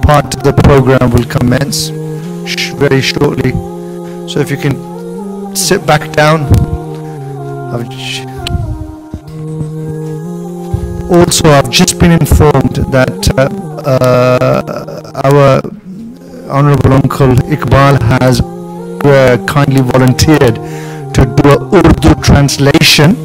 part of the program will commence very shortly. So if you can sit back down. Also, I've just been informed that our Honorable Uncle Iqbal has kindly volunteered to do an Urdu translation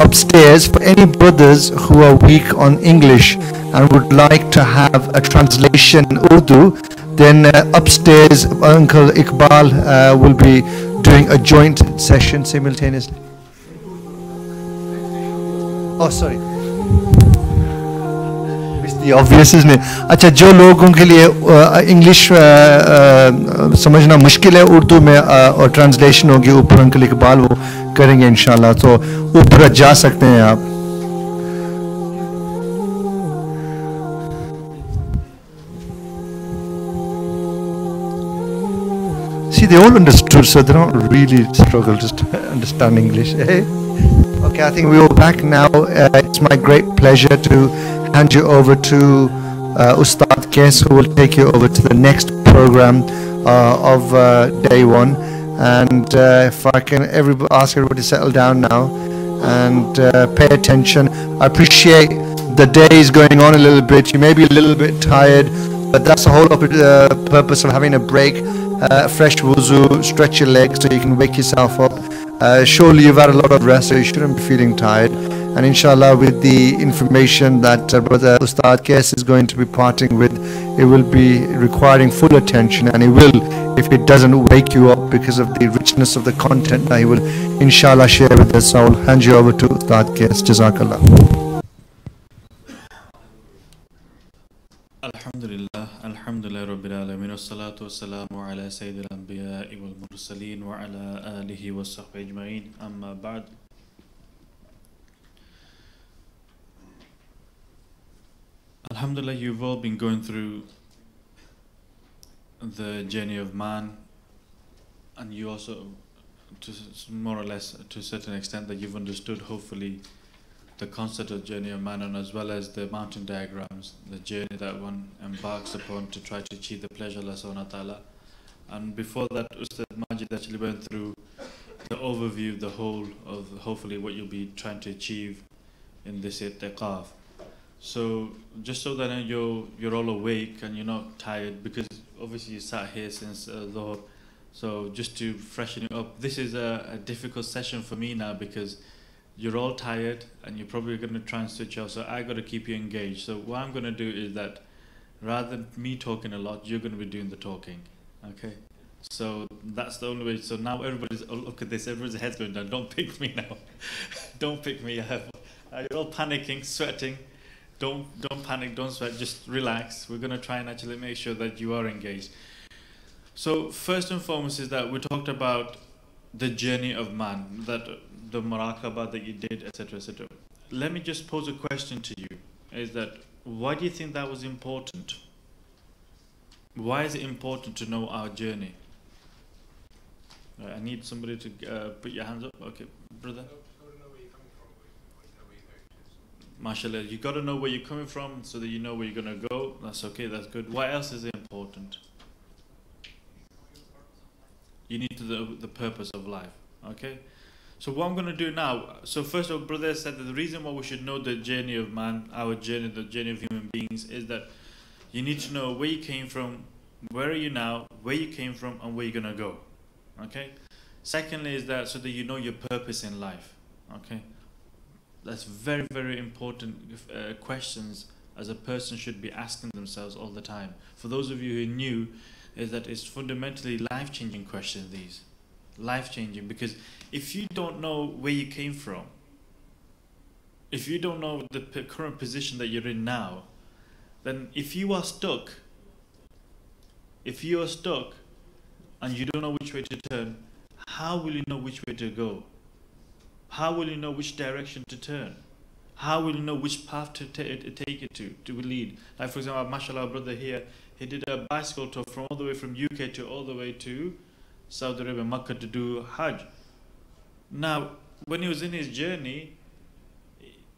upstairs for any brothers who are weak on English and would like to have a translation in Urdu. Then upstairs, Uncle Iqbal will be doing a joint session simultaneously. Oh, sorry. It's the obvious, isn't it? अच्छा, जो लोगों के लिए English समझना मुश्किल है, उर्दू में और ट्रांसलेशन होगी ऊपर अंकल इकबाल वो करेंगे इंशाल्लाह, तो ऊपर जा सकते हैं आप. See, they all understood, so they don't really struggle just to understand English. Eh? Okay, I think we're back now. It's my great pleasure to hand you over to Ustaad Qais, who will take you over to the next program of day one. And if I can ask everybody to settle down now and pay attention. I appreciate the day is going on a little bit. You may be a little bit tired, but that's the whole purpose of having a break. Fresh wuzu, stretch your legs so you can wake yourself up. Surely you've had a lot of rest, so you shouldn't be feeling tired. And inshallah, with the information that Brother Ustaad Qais is going to be parting with, it will be requiring full attention, and it will, if it doesn't wake you up because of the richness of the content that he will inshallah share with us. I will hand you over to Ustaad Qais. Jazakallah. Alhamdulillah Rabbil Alameen, wassalatu wassalamu ala sayyidil anbiya'i wal mursaleen wa ala alihi wa sahbihi ajma'in, amma ba'd. Alhamdulillah, you've all been going through the journey of man, and you also, to more or less to a certain extent, that you've understood hopefully the concept of journey of man, and as well as the mountain diagrams, the journey that one embarks upon to try to achieve the pleasure of Allah subhanahu wa ta'ala. And before that, Ustad Majid actually went through the overview of the whole of hopefully what you'll be trying to achieve in this i'tiqaf. So just so that you're all awake and you're not tired, because obviously you sat here since Dhuhr, so just to freshen you up, this is a difficult session for me now because you're all tired and you're probably going to try and switch off, so I got to keep you engaged. So what I'm going to do is that rather than me talking a lot, you're going to be doing the talking, okay? So that's the only way. So now everybody's, oh, look at this, everybody's head's going down. Don't pick me now. Don't pick me. You're all panicking, sweating. Don't panic, don't sweat, just relax. We're going to try and actually make sure that you are engaged. So first and foremost is that we talked about the journey of man, that the muraqabah that you did, etc., etc. Let me just pose a question to you, is that why do you think that was important? Why is it important to know our journey? I need somebody to put your hands up. Okay, brother. MashaAllah, you got to know where you're coming from so that you know where you're going to go. That's okay, that's good. Why else is it important? You need to know the purpose of life, okay? So what I'm going to do now, so first of all, brother said that the reason why we should know the journey of man, our journey, the journey of human beings, is that you need to know where you came from, where are you now, where you came from, and where you're going to go, okay? Secondly is that so that you know your purpose in life, okay? That's very, very important questions as a person should be asking themselves all the time. For those of you who are new, is that it's fundamentally life-changing questions, these. Life-changing, because if you don't know where you came from, if you don't know the current position that you're in now, then if you are stuck and you don't know which way to turn, how will you know which way to go? How will you know which direction to turn? How will you know which path to take it to lead? Like for example, mashallah, our brother here, he did a bicycle tour from all the way from UK to all the way to Saudi Arabia, Makkah, to do Hajj. Now, when he was in his journey,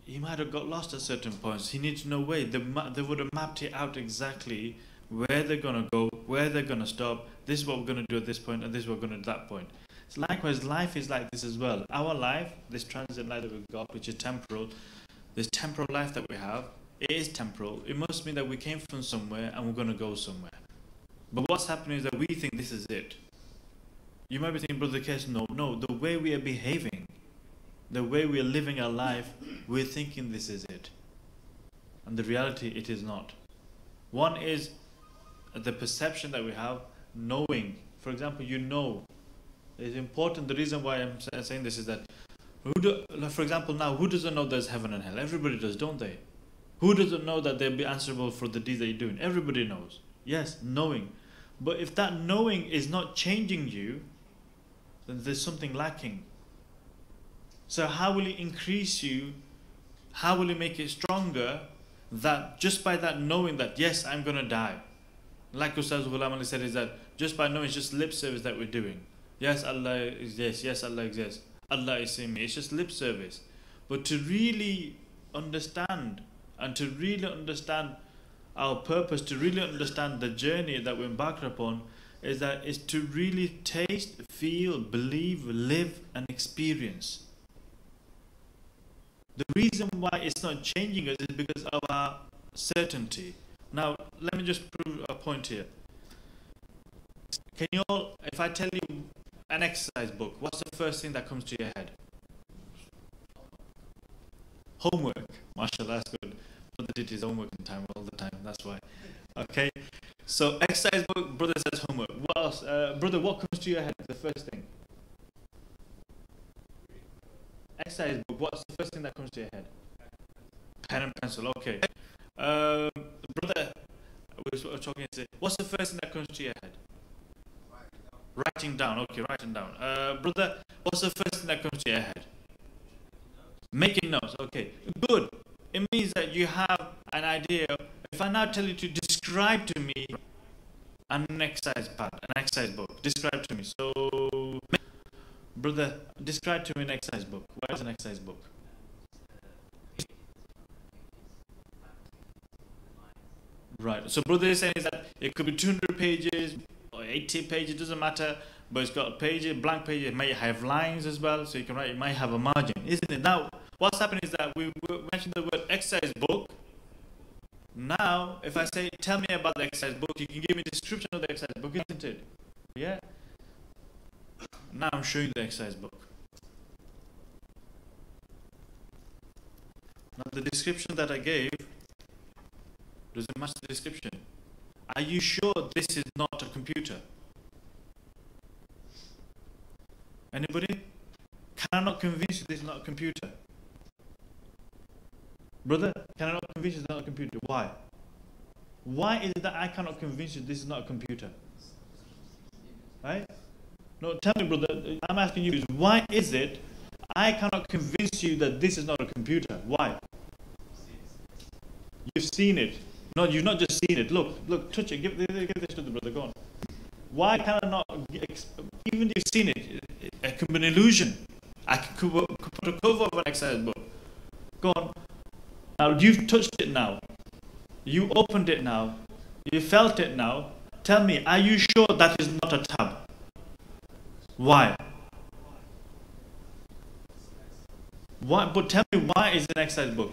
he might have got lost at certain points. He needed to know where. They would have mapped it out exactly where they're going to go, where they're going to stop. This is what we're going to do at this point, and this is what we're going to do at that point. So likewise, life is like this as well. Our life, this transit life that we've got, which is temporal, this temporal life that we have, it is temporal. It must mean that we came from somewhere and we're going to go somewhere. But what's happening is that we think this is it. You might be thinking, Brother Qais, no, the way we are behaving, the way we are living our life, we're thinking this is it. And the reality, it is not. One is the perception that we have, knowing. For example, you know. It's important. The reason why I'm saying this is that, for example, now, who doesn't know there's heaven and hell? Everybody does, don't they? Who doesn't know that they'll be answerable for the deeds that you're doing? Everybody knows. Yes, knowing. But if that knowing is not changing you, then there's something lacking. So how will it increase you? How will it make it stronger? That just by that knowing that, yes, I'm going to die. Like Ustaad Ghulam Ali said, is that just by knowing, it's just lip service that we're doing. Yes, Allah exists. Yes, Allah exists. Allah is seeing me. It's just lip service. But to really understand, and to really understand our purpose, to really understand the journey that we're embarked upon, is to really taste, feel, believe, live, and experience. The reason why it's not changing us is because of our certainty. Now, let me just prove a point here. Can you all, if I tell you an exercise book, what's the first thing that comes to your head? Homework. MashaAllah, that's good. Brother did his homework in time all the time, that's why. Okay, so exercise book, brother says homework. What else? Brother, what comes to your head, the first thing? Exercise book, what's the first thing that comes to your head? Pen and pencil, okay. Brother, we were talking, what's the first thing that comes to your head? Writing down, okay, writing down. Brother, what's the first thing that comes to your head? Making notes, okay, good. It means that you have an idea. If I now tell you to describe to me an exercise pad, an exercise book, describe to me. So, brother, describe to me an exercise book. What is an exercise book? Right, so brother is saying is that it could be 200 pages or 80 pages, doesn't matter, but it's got pages, blank pages, it might have lines as well, so you can write, it might have a margin, isn't it? Now, what's happening is that we mentioned the word exercise book. Now, if I say, tell me about the exercise book, you can give me a description of the exercise book, isn't it? Yeah? Now I'm showing the exercise book. Now the description that I gave, does it match the description? Are you sure this is not a computer? Anybody? Can I not convince you this is not a computer? Brother, can I not convince you this is not a computer? Why? Why is it that I cannot convince you this is not a computer? Right? No, tell me, brother, I'm asking you, why is it I cannot convince you that this is not a computer? Why? You've seen it. No, you've not just seen it. Look, touch it. Give this to the brother. Go on. Why can I not, even if you've seen it, it could be an illusion. I could put a cover of an exercise book. Go on. Now, you've touched it now. You opened it now. You felt it now. Tell me, are you sure that is not a tab? Why? Why? But tell me, why is it an exercise book?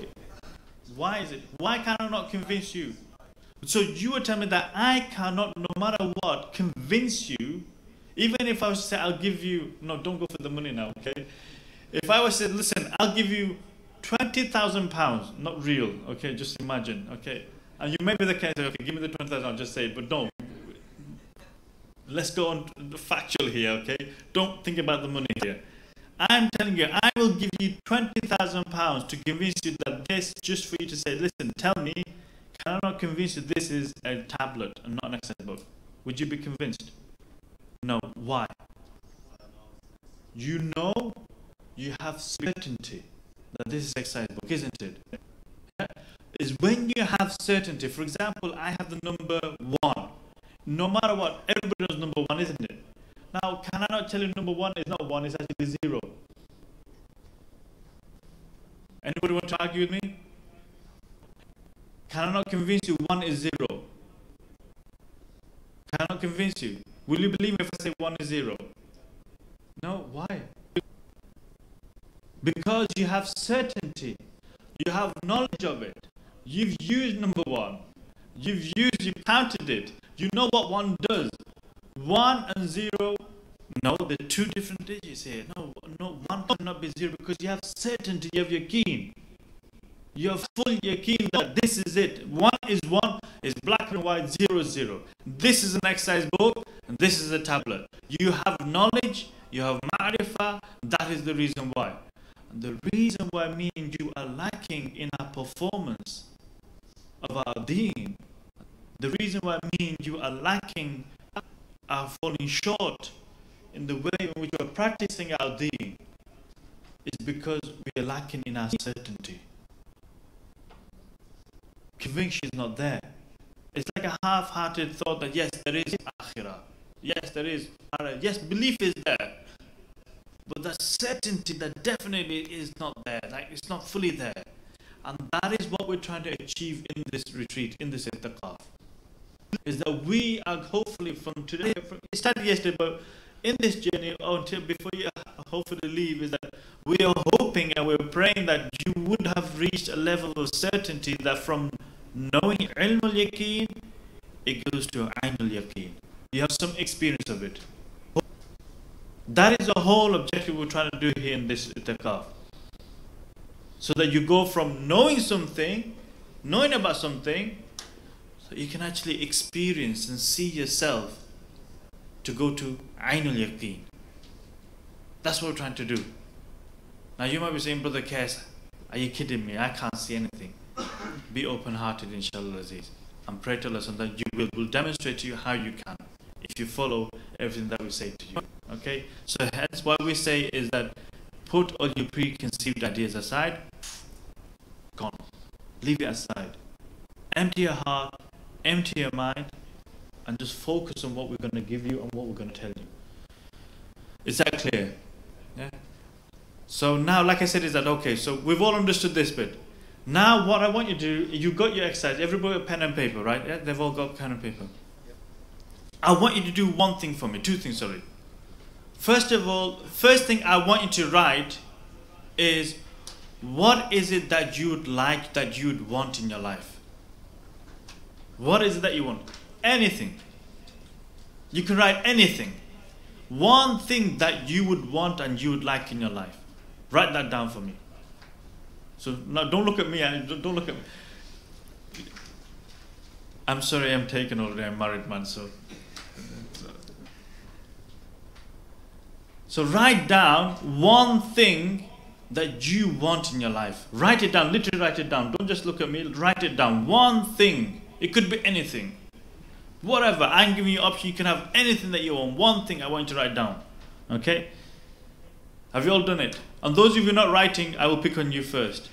Why is it? Why can I not convince you? So you were telling me that I cannot, no matter what, convince you, even if I was to say, I'll give you, no, don't go for the money now, okay? If I was to say, listen, I'll give you £20,000, not real, okay, just imagine, okay? And you may be the case, okay, give me the 20,000, I'll just say it, but don't. Let's go on the factual here, okay? Don't think about the money here. I'm telling you, I will give you £20,000 to convince you that this, just for you to say, listen, tell me, can I not convince you this is a tablet and not an exercise book? Would you be convinced? No. Why? You know, you have certainty that this is exercise book, isn't it? Yeah? Is when you have certainty. For example, I have the number 1. No matter what, everybody knows number 1, isn't it? Now, can I not tell you number 1 is not 1, it's actually 0? Anybody want to argue with me? Can I not convince you 1 is 0? Cannot convince you. Will you believe me if I say 1 is 0? No, why? Because you have certainty. You have knowledge of it. You've used number 1. You've counted it. You know what 1 does. 1 and 0, no, they're 2 different digits here. No, 1 cannot be 0 because you have certainty, you have yaqeen. You have full yaqeen that this is it. 1 is 1, is black and white, 0 is 0. This is an exercise book, and this is a tablet. You have knowledge, you have ma'rifah, that is the reason why. And the reason why me and you are lacking in our performance of our deen, the reason why me and you are lacking, are falling short in the way in which we are practicing our deen, is because we are lacking in our certainty. Conviction is not there. It's like a half-hearted thought that yes, there is akhirah. Yes, there is. Yes, belief is there. But the certainty that definitely is not there. Like it's not fully there. And that is what we're trying to achieve in this retreat, in this itikaf. Is that we are hopefully from today, it started yesterday, but in this journey until before you hopefully leave, is that we are hoping and we're praying that you would have reached a level of certainty that from knowing ilm al-yaqeen, it goes to ayn al-yaqeen. You have some experience of it. That is the whole objective we're trying to do here in this itikaf. So that you go from knowing something, knowing about something, so you can actually experience and see yourself to go to ayn al-yaqeen. That's what we're trying to do. Now you might be saying, Brother Qais, are you kidding me? I can't see anything. Be open-hearted, inshallah Aziz. And pray to Allah that you will demonstrate to you how you can, if you follow everything that we say to you. Okay? So hence what we say is that put all your preconceived ideas aside. Gone. Leave it aside. Empty your heart, empty your mind, and just focus on what we're going to give you and what we're going to tell you. Is that clear? Yeah? So now, like I said, is that okay? So we've all understood this bit. Now what I want you to do, you've got your exercise, everybody got pen and paper, right? Yeah? They've all got pen and paper. I want you to do one thing for me, 2 things, sorry. First of all, first thing I want you to write is, what is it that you would like, that you would want in your life? What is it that you want? Anything. You can write anything. One thing that you would want and you would like in your life. Write that down for me. So now don't look at me. Don't look at me. I'm sorry, I'm taken already. I'm married man, so. So write down one thing that you want in your life. Write it down. Literally write it down. Don't just look at me. Write it down. One thing. It could be anything. Whatever. I'm giving you option. You can have anything that you want. One thing I want you to write down. Okay? Have you all done it? And those of you not writing, I will pick on you first.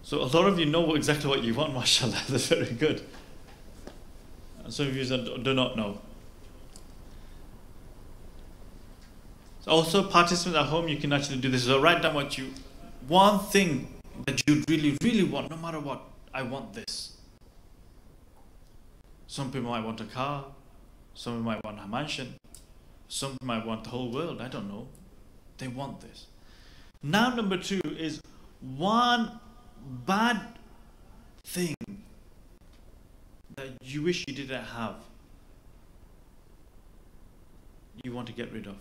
So a lot of you know exactly what you want, mashallah. That's very good. And some of you do not know. So also, participants at home, you can actually do this. So write down what you, one thing that you really, really want, no matter what. I want this. Some people might want a car. Some people might want a mansion. Some people might want the whole world. I don't know. They want this. Now, number 2 is one bad thing that you wish you didn't have. You want to get rid of.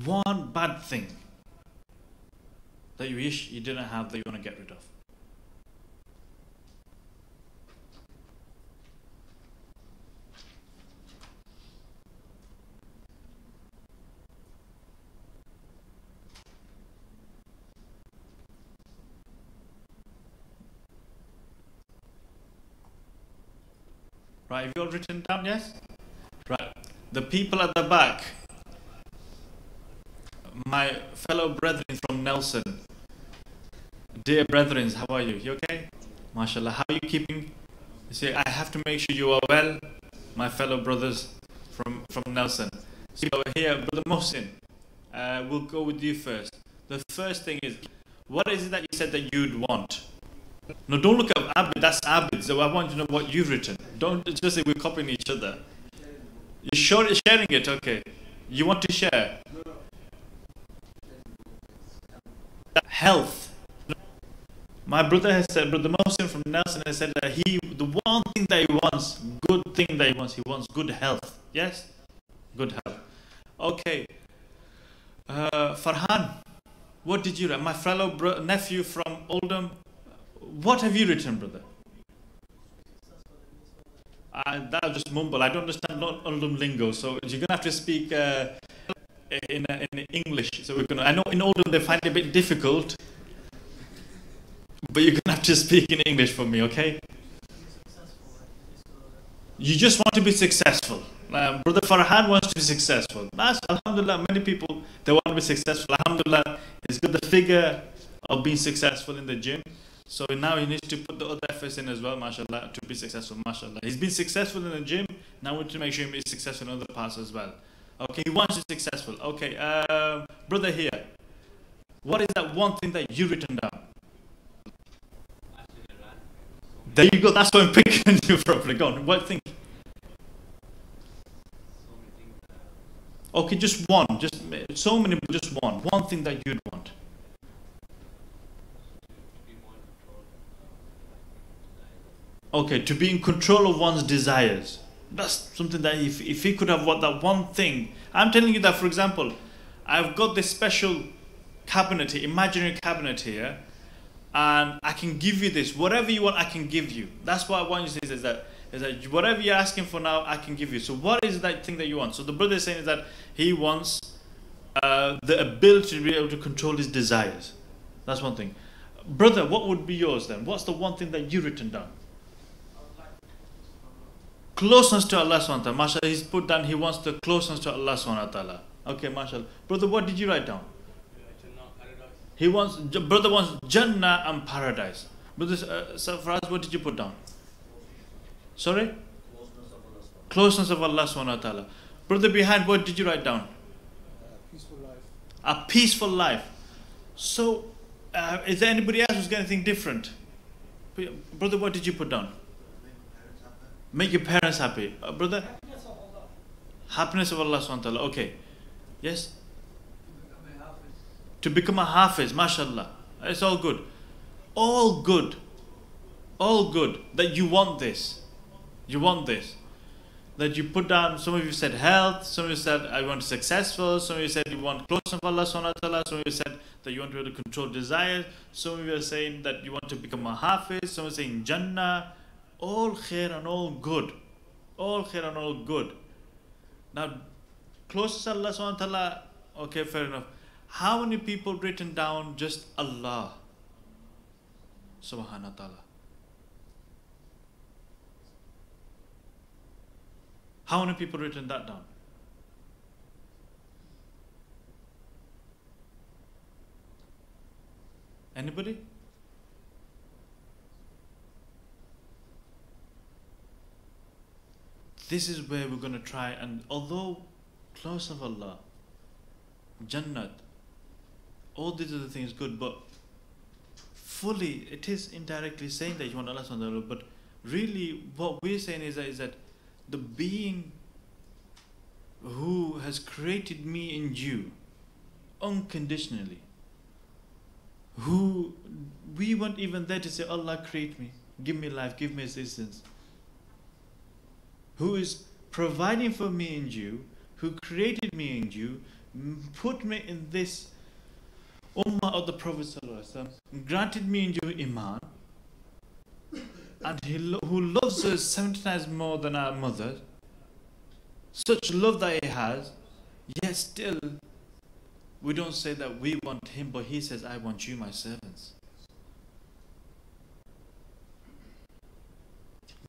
One bad thing that you wish you didn't have that you want to get rid of. Right, have you all written down, yes? Right, the people at the back, my fellow brethren from Nelson, dear brethren, how are you? You okay? MashaAllah, how are you keeping? You see, I have to make sure you are well, my fellow brothers from Nelson. See over here, Brother Mohsin, we'll go with you first. the first thing is, what is it that you said that you'd want? No, don't look at Abid, that's Abid. So I want to know what you've written. Don't just say we're copying each other. You're sharing it, okay. You want to share? Health. My brother has said, Brother Mohsin from Nelson has said that the one thing that he wants, good thing that he wants good health. Yes? Good health. Okay. Farhan, what did you write? My fellow nephew from Oldham, what have you written, brother? That was just mumble. I don't understand Oldham lingo, so you're going to have to speak in English. So we're gonna. I know in Oldham they find it a bit difficult, but you're going to have to speak in English for me, okay? You just want to be successful. Brother Farhan wants to be successful. That's, alhamdulillah, many people, they want to be successful. Alhamdulillah, he's got the figure of being successful in the gym. So now he needs to put the other efforts in as well, mashallah, to be successful, mashallah. He's been successful in the gym, now we need to make sure he's successful in other parts as well. Okay, he wants to be successful. Okay, brother here, what is that one thing that you've written down? There you go, that's what I'm picking you properly. Go on, what thing? Okay, just one, just so many, but just one thing that you'd want. Okay, to be in control of one's desires. That's something that if he could have that one thing. I'm telling you that, for example, I've got this special cabinet here, imaginary cabinet here, and I can give you this. Whatever you want, I can give you. That's what I want you to say, is that whatever you're asking for now, I can give you. So what is that thing that you want? So the brother is saying is that he wants the ability to be able to control his desires. That's one thing. Brother, what would be yours then? What's the one thing that you've written down? Closeness to Allah subhanahu wa ta'ala. MashaAllah, he's put down, he wants the closeness to Allah subhanahu wa ta'ala. Okay, MashaAllah. Brother, what did you write down? Brother wants Jannah and paradise. Brother Sarfraz, what did you put down? Sorry? Closeness of Allah subhanahu wa ta'ala. Brother behind, what did you write down? Peaceful life. A peaceful life. So, is there anybody else who's got anything different? Brother, what did you put down? Make your parents happy. Brother? Happiness of Allah subhanahu wa ta'ala. Okay. Yes? To become a hafiz, mashallah. It's all good. All good. All good. That you want this. You want this. That you put down, some of you said health, some of you said I want to be successful, some of you said you want closeness of Allah subhanahu wa ta'ala, some of you said that you want to be able to control desires, some of you are saying that you want to become a hafiz, some are saying Jannah. All khair and all good. All khair and all good. Now, closest to Allah subhanahu wa ta'ala, okay, fair enough. How many people written down just Allah subhanahu wa ta'ala? How many people written that down? Anybody? This is where we're going to try, and although close of Allah, Jannat, all these other things good, but fully it is indirectly saying that you want Allah subhanahu wa ta'ala, but really what we're saying is that the being who has created me and you unconditionally, who we weren't even there to say, Allah create me, give me life, give me existence, who is providing for me and you, who created me and you, put me in this ummah of the Prophet ﷺ, granted me and you iman, and who loves us 70 times more than our mother, such love that he has, yet still we don't say that we want him, but he says, I want you, my servants.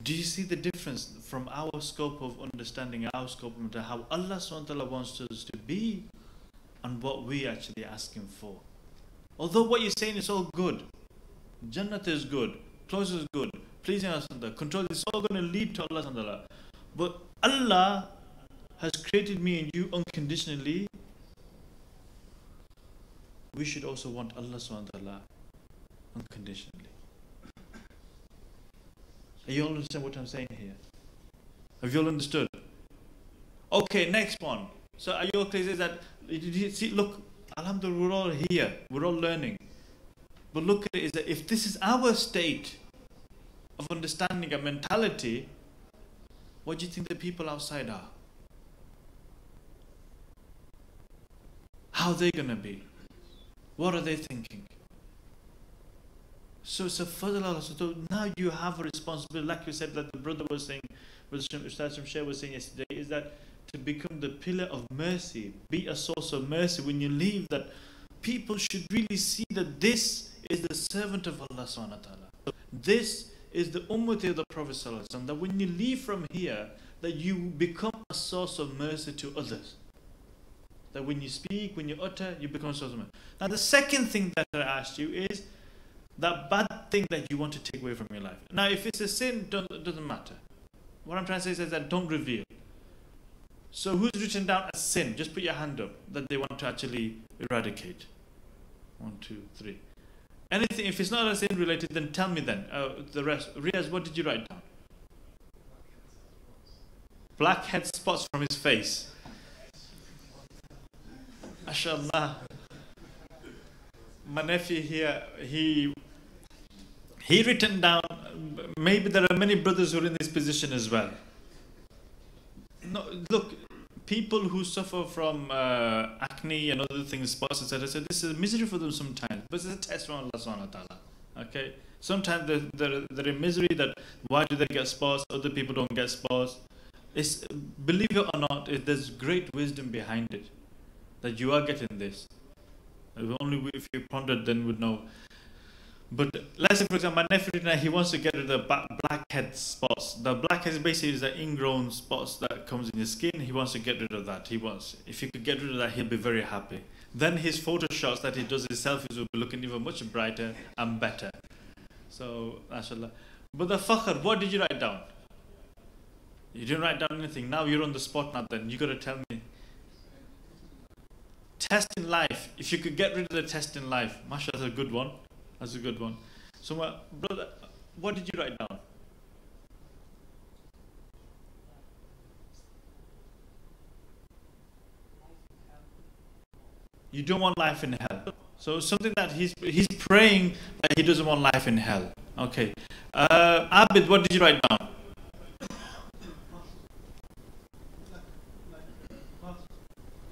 Do you see the difference from our scope of understanding, our scope of how Allah SWT wants us to be and what we actually asking for? Although what you're saying is all good, Jannat is good, close is good, pleasing Allah, control is all going to lead to Allah SWT. But Allah has created me and you unconditionally, we should also want Allah subhanahu wa ta'ala unconditionally. Are you all understand what I'm saying here? Have you all understood? Okay, next one. So are you all clear? Is that, did you see, look, alhamdulillah, we're all here, we're all learning. But look at it, is that if this is our state of understanding and mentality, what do you think the people outside are? How are they going to be? What are they thinking? So now you have a responsibility, like you said, like the brother was saying, Ustaad Shamsher was saying yesterday, is that to become the pillar of mercy, be a source of mercy when you leave, that people should really see that this is the servant of Allah subhanahu wa ta'ala. This is the ummah of the Prophet sallallahu alaihi wasallam, that when you leave from here, that you become a source of mercy to others. That when you speak, when you utter, you become a source of mercy. Now the second thing that I asked you is that bad thing that you want to take away from your life. Now if it's a sin, it doesn't matter. What I'm trying to say is that don't reveal. So who's written down a sin? Just put your hand up that they want to actually eradicate. 1, 2, 3. Anything, if it's not a sin related, then tell me then. The rest. Riaz, what did you write down? Blackhead spots from his face. MashaAllah. My nephew here, he written down, maybe there are many brothers who are in this position as well. No, look, people who suffer from acne and other things, spots, etc. So this is a misery for them sometimes, but it's a test from Allah subhanahu wa ta'ala. Okay? Sometimes they're in misery that why do they get spots, other people don't get spots. It's, believe it or not, there's great wisdom behind it, that you are getting this. Only if you pondered then would know. But let's say, for example, my nephew now, he wants to get rid of the blackhead spots. The blackhead basically is the ingrown spots that comes in your skin. He wants to get rid of that. He wants, if he could get rid of that, he'll be very happy. Then his photo shots that he does, his selfies will be looking even much brighter and better. So, mashallah. But the fakhr, what did you write down? You didn't write down anything. Now you're on the spot now then. You got to tell me. Test in life. If you could get rid of the test in life. Mashallah, that's a good one. That's a good one. So, my brother, what did you write down? You don't want life in hell. So something that he's praying that he doesn't want life in hell. Okay. Abid, what did you write down?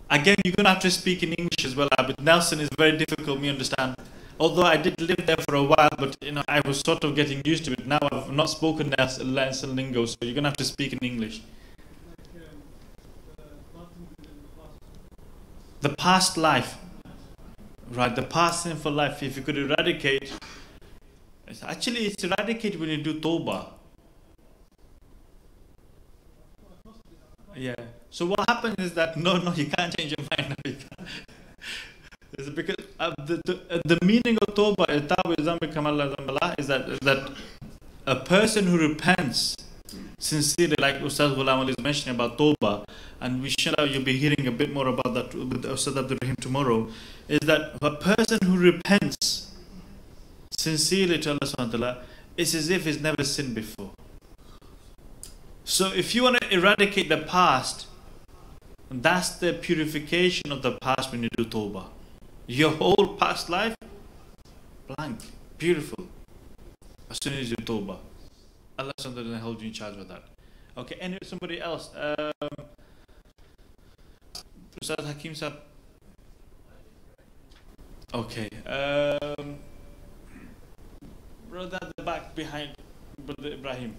Again, you're going to have to speak in English as well, Abid. Nelson is very difficult, me understand. Although I did live there for a while, but I was sort of getting used to it. Now I've not spoken Nelson lingo, so you're going to have to speak in English. The past life. Right, the past sinful life, if you could eradicate. Actually, it's eradicated when you do tawbah. Yeah. So what happens is that, no, you can't change your mind. No, you can't. It's because the meaning of tawbah is that a person who repents sincerely, like Ustaad Ghulam Ali is mentioning about tawbah, and we you'll be hearing a bit more about that with Ustaad Abdul Rahim tomorrow, is that a person who repents sincerely to Allah subhanahu wa ta'ala, it's as if he's never sinned before. So if you want to eradicate the past, that's the purification of the past when you do tawbah. Your whole past life, blank, beautiful. As soon as you do tawbah, Allah subhanahu wa ta'ala hold you in charge with that. Okay, and somebody else. Ustad Hakim Sahab. Okay. Brother at the back behind Brother Ibrahim.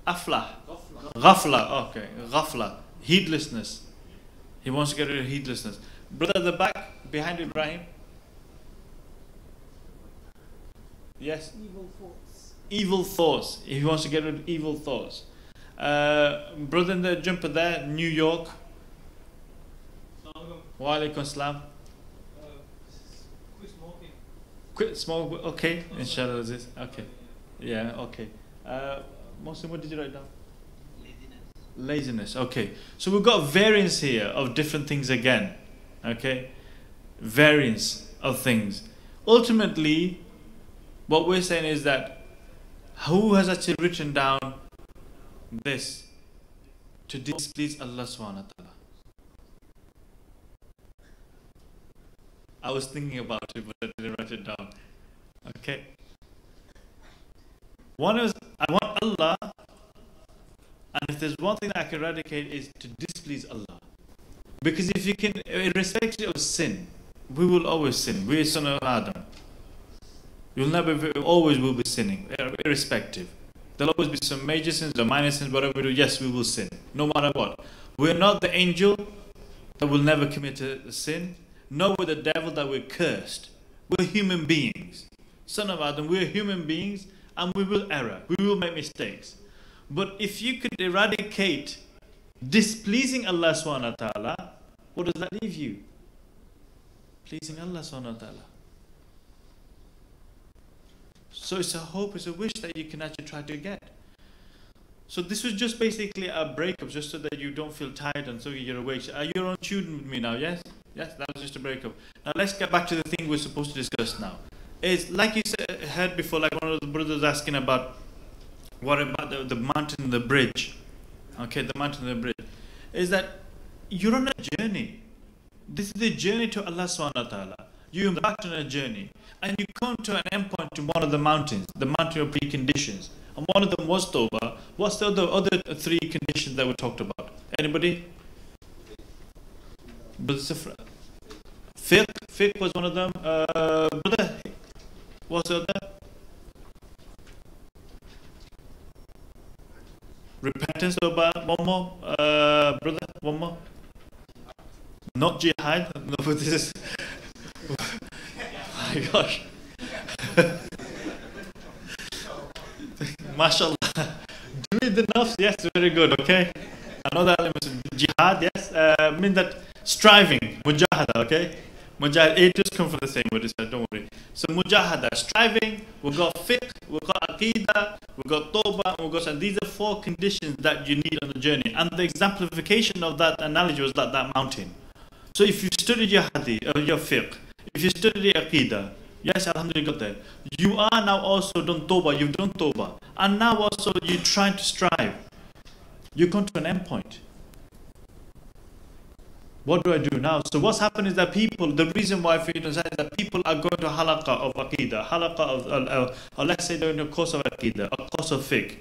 Afla. Ghafla. Okay. Ghafla. Heedlessness. He wants to get rid of heedlessness. Brother at the back behind Ibrahim. Yes. Evil thoughts. Evil thoughts. He wants to get rid of evil thoughts. Brother in the jumper there, New York. Wa alaikum salam. Quit smoking. Quit smoke. Okay. Inshallah. Okay. Yeah. Okay. Muslim, what did you write down? Laziness. Okay. So we've got variance here of different things again. Okay. Variance of things. Ultimately, what we're saying is that who has actually written down this to displease Allah subhanahu wa ta'ala? I was thinking about it, but I didn't write it down. Okay. One is, I want Allah, and if there's one thing that I can eradicate is to displease Allah. Because if you can, irrespective of sin, we will always sin. We're son of Adam. You'll never, always will be sinning, irrespective. There'll always be some major sins or minor sins, whatever we do, yes, we will sin, no matter what. We're not the angel that will never commit a sin, nor with the devil that we're cursed. We're human beings. Son of Adam, we're human beings, and we will err, we will make mistakes. But if you could eradicate displeasing Allah subhanahu wa ta'ala, what does that leave you? Pleasing Allah subhanahu wa ta'ala. So it's a hope, it's a wish that you can actually try to get. So this was just basically a breakup, just so that you don't feel tired and so you're awake. Are you on tune with me now? Yes? Yes, that was just a breakup. Now let's get back to the thing we're supposed to discuss now. It's like you said, heard before, like one of the brothers asking about, what about the mountain and the bridge? Okay, the mountain and the bridge. Is that you're on a journey. This is the journey to Allah subhanahu wa ta'ala. You embarked on a journey and you come to an endpoint to one of the mountains, the mountain of preconditions. And one of them was Tawbah. What's the other three conditions that we talked about? Anybody? Fiqh was one of them. Brother, what's the other? Repentance, Tawbah, one more. Brother, one more. Not jihad. No, but this is... Oh my gosh. MashaAllah. Do it enough? Yes, very good, okay? Another element of jihad, yes. Mean that striving, mujahada, okay? Mujahada, it just comes from the same word, don't worry. So mujahada, striving, we've got fiqh, we've got aqidah, we've got tawbah, we've got, and these are four conditions that you need on the journey. And the exemplification of that analogy was that mountain. So if you studied your hadith, or your fiqh, if you studied your aqidah, yes, alhamdulillah, got there. You are now also done tawbah, you've done tawbah. And now also you're trying to strive. You come to an end point. What do I do now? So what's happened is that people, the reason why for you to say that people are going to halaqah of aqidah, halaqah of, or let's say they're in a course of aqidah, a course of fiqh.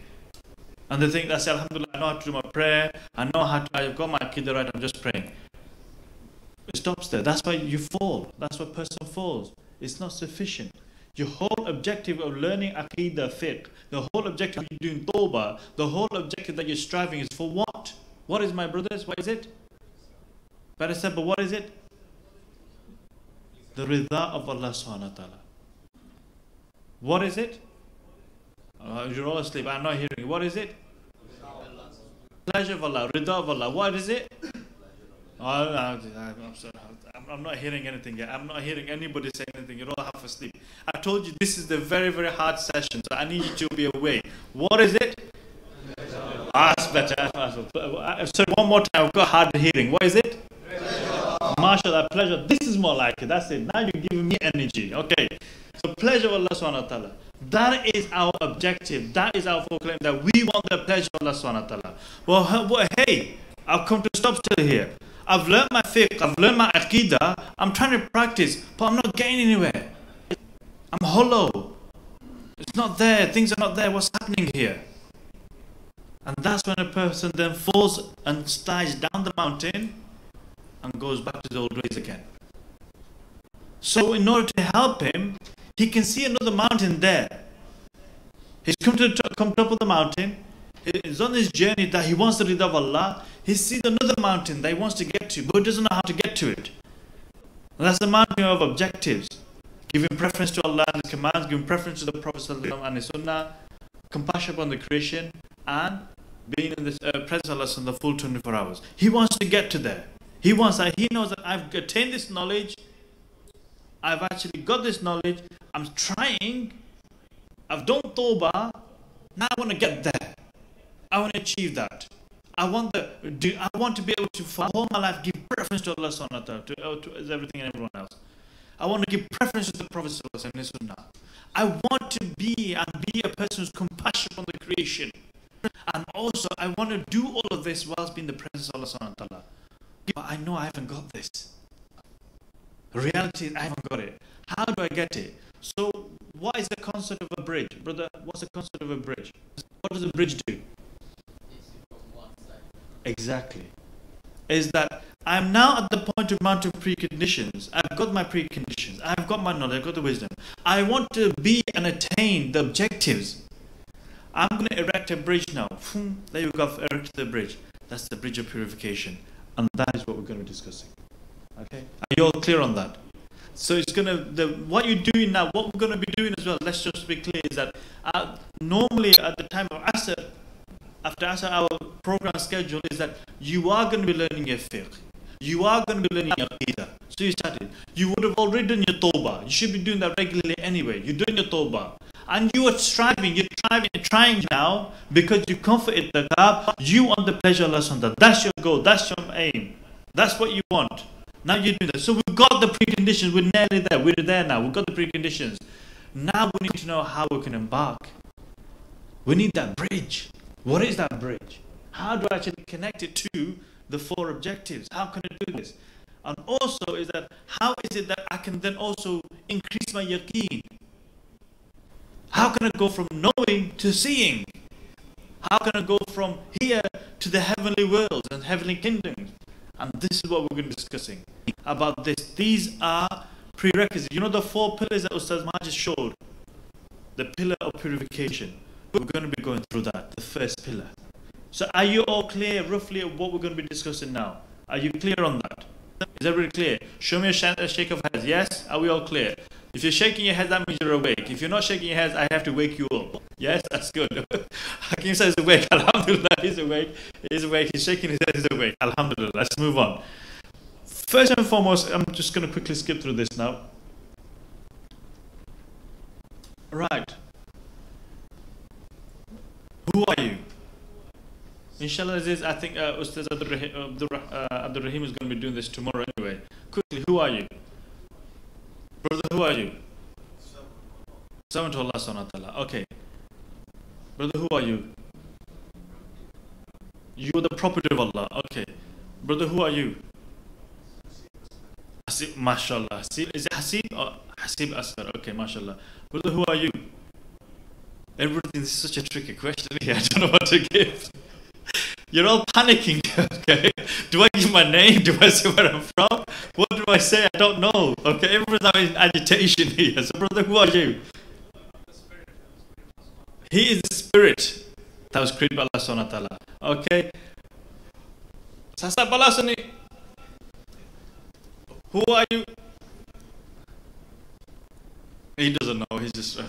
And they think, that's alhamdulillah, I know how to do my prayer, I know how to, I've got my aqidah right, I'm just praying. It stops there. That's why you fall. That's why a person falls. It's not sufficient. Your whole objective of learning aqidah, fiqh, the whole objective of you doing tawbah, the whole objective that you're striving is for what? What is, my brothers? What is it? Better said, but what is it? The rida of Allah subhanahu wa ta'ala. What is it? You're all asleep. I'm not hearing you. What is it? Pleasure of Allah, rida of Allah. What is it? I'm sorry. I'm not hearing anything yet. I'm not hearing anybody say anything. You're all half asleep. I told you this is the very, very hard session, so I need you to be awake. What is it? That's better. So one more time. I've got hard hearing. What is it? MashaAllah, pleasure. This is more like it. That's it. Now you're giving me energy. Okay. So pleasure of Allah subhanahu wa ta'ala. That is our objective. That is our full claim, that we want the pleasure of Allah subhanahu wa ta'ala. Well, hey, I've come to stop still here. I've learned my fiqh, I've learned my aqidah, I'm trying to practice, but I'm not getting anywhere. I'm hollow. It's not there, things are not there, what's happening here? And that's when a person then falls and slides down the mountain and goes back to the old ways again. So in order to help him, he can see another mountain there. He's come to the top of the mountain. He's on this journey that he wants the rida of Allah. He sees another mountain that he wants to get to, but he doesn't know how to get to it. And that's the mountain of objectives. Giving preference to Allah and His commands, giving preference to the Prophet ﷺ and His Sunnah, compassion upon the creation, and being in the presence of Allah in the full 24 hours. He wants to get to there. He wants that. He knows that I've attained this knowledge. I've actually got this knowledge. I'm trying. I've done tawbah. Now I want to get there. I want to achieve that. I want to be able to, for all my life, give preference to Allah subhanahu wa ta'ala, to everything and everyone else. I want to give preference to the Prophet sallallahu alaihi wasallam. I want to be a person who's compassionate on the creation. And also, I want to do all of this whilst being the presence of Allah subhanahu wa ta'ala. But I know I haven't got this. The reality is I haven't got it. How do I get it? So, what is the concept of a bridge? Brother, what's the concept of a bridge? What does a bridge do? Exactly. Is that I'm now at the point of mountain preconditions. I've got my preconditions. I've got my knowledge. I've got the wisdom. I want to be and attain the objectives. I'm going to erect a bridge now. There you go. Erect the bridge. That's the bridge of purification. And that is what we're going to be discussing. Okay? Are you all clear on that? So it's going to, what you're doing now, what we're going to be doing as well, let's just be clear, is that normally at the time of Asr, after Asr, our program schedule is that you are going to be learning your fiqh. You are going to be learning your aqidah. So you started. You would have already done your tawbah. You should be doing that regularly anyway. You're doing your tawbah. And you are striving, you're trying now, because you comforted the God, you want the pleasure of Allah subhanahu wa ta'ala. That's your goal, that's your aim. That's what you want. Now you're doing that. So we've got the preconditions, we're nearly there. We're there now, we've got the preconditions. Now we need to know how we can embark. We need that bridge. What is that bridge? How do I actually connect it to the 4 objectives? How can I do this? And also is that, how is it that I can then also increase my yaqeen? How can I go from knowing to seeing? How can I go from here to the heavenly worlds and heavenly kingdoms? And this is what we're going to be discussing about this. These are prerequisites. You know the 4 pillars that Ustaad Miah just showed? The pillar of purification. We're going to be going through that, the first pillar. So are you all clear roughly of what we're going to be discussing now? Are you clear on that? Is everybody clear? Show me a shake of heads. Yes? Are we all clear? If you're shaking your head, that means you're awake. If you're not shaking your head, I have to wake you up. Yes? That's good. Hakim says awake. Alhamdulillah, he's awake. He's awake. He's shaking his head. He's awake. Alhamdulillah. Let's move on. First and foremost, I'm just going to quickly skip through this now. Right. Who are you? Inshallah, I think Ustad Abdul Rahim is going to be doing this tomorrow anyway. Quickly, who are you? Brother, who are you? Servant of Allah subhanahu wa ta'ala. Okay. Brother, who are you? You are the property of Allah. Okay. Brother, who are you? Hasib, mashallah. Is it Hasib or Hasib Asghar? Okay, mashallah. Brother, who are you? Everything, this is such a tricky question here. I don't know what to give. You're all panicking, okay? Do I give my name? Do I say where I'm from? What do I say? I don't know, okay? Everyone's in agitation here. So, brother, who are you? He is the spirit that was created by Allah subhanahu wa ta'ala, okay? Sasa balasani. Who are you? He doesn't know, he's just...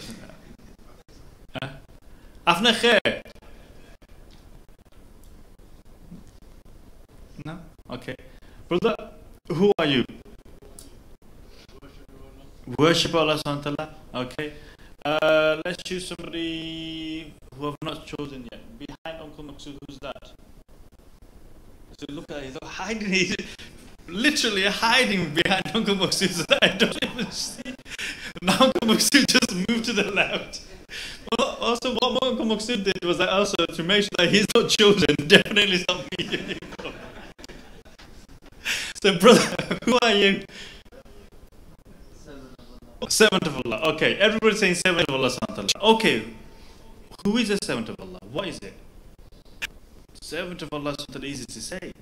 Afna khair. No? Okay. Brother, who are you? Worship Allah subhanahu wa ta'ala. Okay. Let's choose somebody who have not chosen yet. Behind Uncle Maqsood, who's that? So look at he's hiding. He's literally hiding behind Uncle Maqsood. So I don't even see. Now Uncle Maqsood just moved to the left. Well, also, what Uncle Maqsood did was that also to make sure that he's not chosen. Definitely not me. So, brother, who are you? Servant of Allah. Okay, everybody's saying servant of Allah. Okay, who is a servant of Allah? What is it? Servant of Allah is easy to say.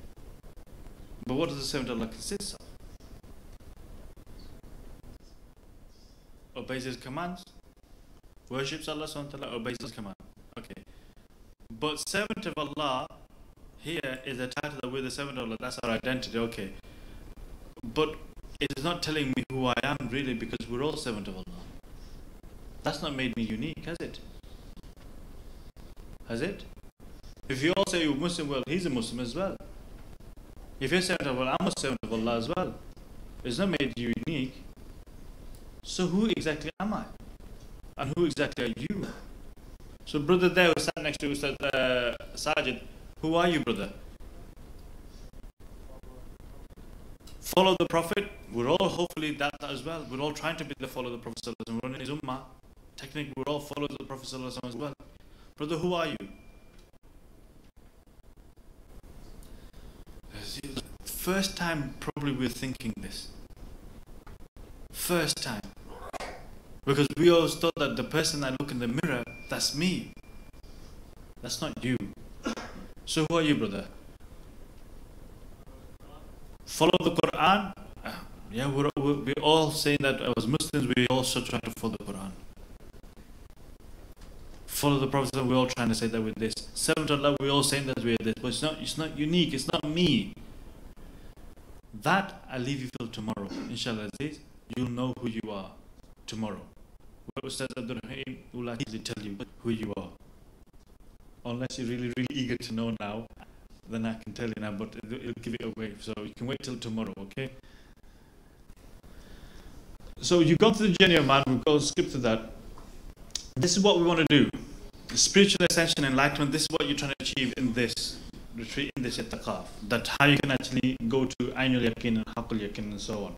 But what does the servant of Allah consist of? Obeys His commands. Worships Allah, obeys His command. Okay. But servant of Allah here is the title that we're the servant of Allah. That's our identity. Okay. But it is not telling me who I am really, because we're all servant of Allah. That's not made me unique, has it? Has it? If you all say you're Muslim, well, he's a Muslim as well. If you're a servant of Allah, I'm a servant of Allah as well. It's not made you unique. So who exactly am I? And who exactly are you? So brother there who sat next to Ustad Sajid, Who are you, brother? Follow the Prophet. We're all hopefully that as well. We're all trying to be the follow the Prophet sallallahu alaihi wasallam. We're in his ummah. Technically, we're all followers of the Prophet sallallahu alaihi wasallam as well. Brother, who are you? First time probably we're thinking this. First time. Because we always thought that the person I look in the mirror, that's me. That's not you. So who are you, brother? Follow the Quran? Yeah, we're all saying that as Muslims, we also try to follow the Quran. Follow the Prophet, we're all trying to say that with this. Servant of Allah, we're all saying that with this. But it's not unique, it's not me. That I'll leave you till tomorrow. Inshallah, you'll know who you are tomorrow. Ustad Abdul Rahim will actually tell you who you are. Unless you're really, really eager to know now, then I can tell you now, but it'll give it away. So you can wait till tomorrow, okay? So you've gone through the journey of man, we've got to skip to that. This is what we want to do. The spiritual ascension, enlightenment, this is what you're trying to achieve in this retreat, in this ittaqaf. That's how you can actually go to Ainul Yaqeen and Haqqul Yaqeen and so on.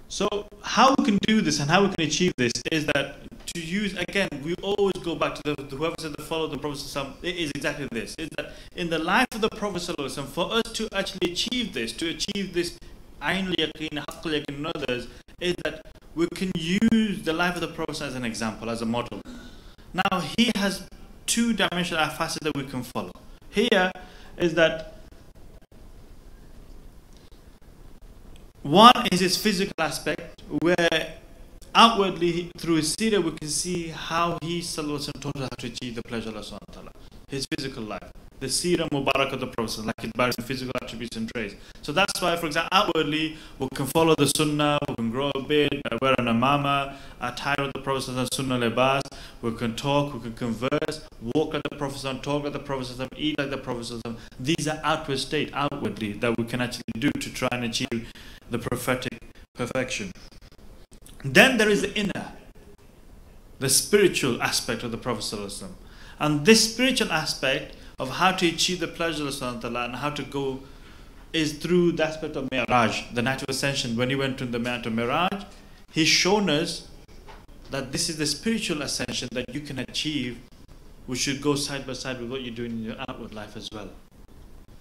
So how we can do this and how we can achieve this is that to use, again, we always go back to whoever said to follow the Prophet ﷺ, it is exactly this. Is that in the life of the Prophet ﷺ, for us to actually achieve this Ainul Yaqeen, Haqqul Yaqeen and others, is that we can use the life of the Prophet as an example, as a model. Now he has two dimensional facets that we can follow. Here is that one is his physical aspect, where outwardly through his seerah we can see how he taught us how to achieve the pleasure of Allah subhanahu wa ta'ala. His physical life, the seerah mubarak of the Prophet, like it bears physical attributes and traits. So that's why, for example, outwardly we can follow the sunnah, we can grow a beard, wear an amama, attire of the Prophet, sunnah libas, we can talk, we can converse, walk like the Prophet, talk like the Prophet, eat like the Prophet. These are outward state, outwardly, that we can actually do to try and achieve the prophetic perfection. Then there is the inner, the spiritual aspect of the Prophet ﷺ. And this spiritual aspect of how to achieve the pleasure of Allah and how to go is through the aspect of Mi'raj, the night of ascension. When he went to the Mount of Mi'raj, he's shown us that this is the spiritual ascension that you can achieve, which should go side by side with what you're doing in your outward life as well.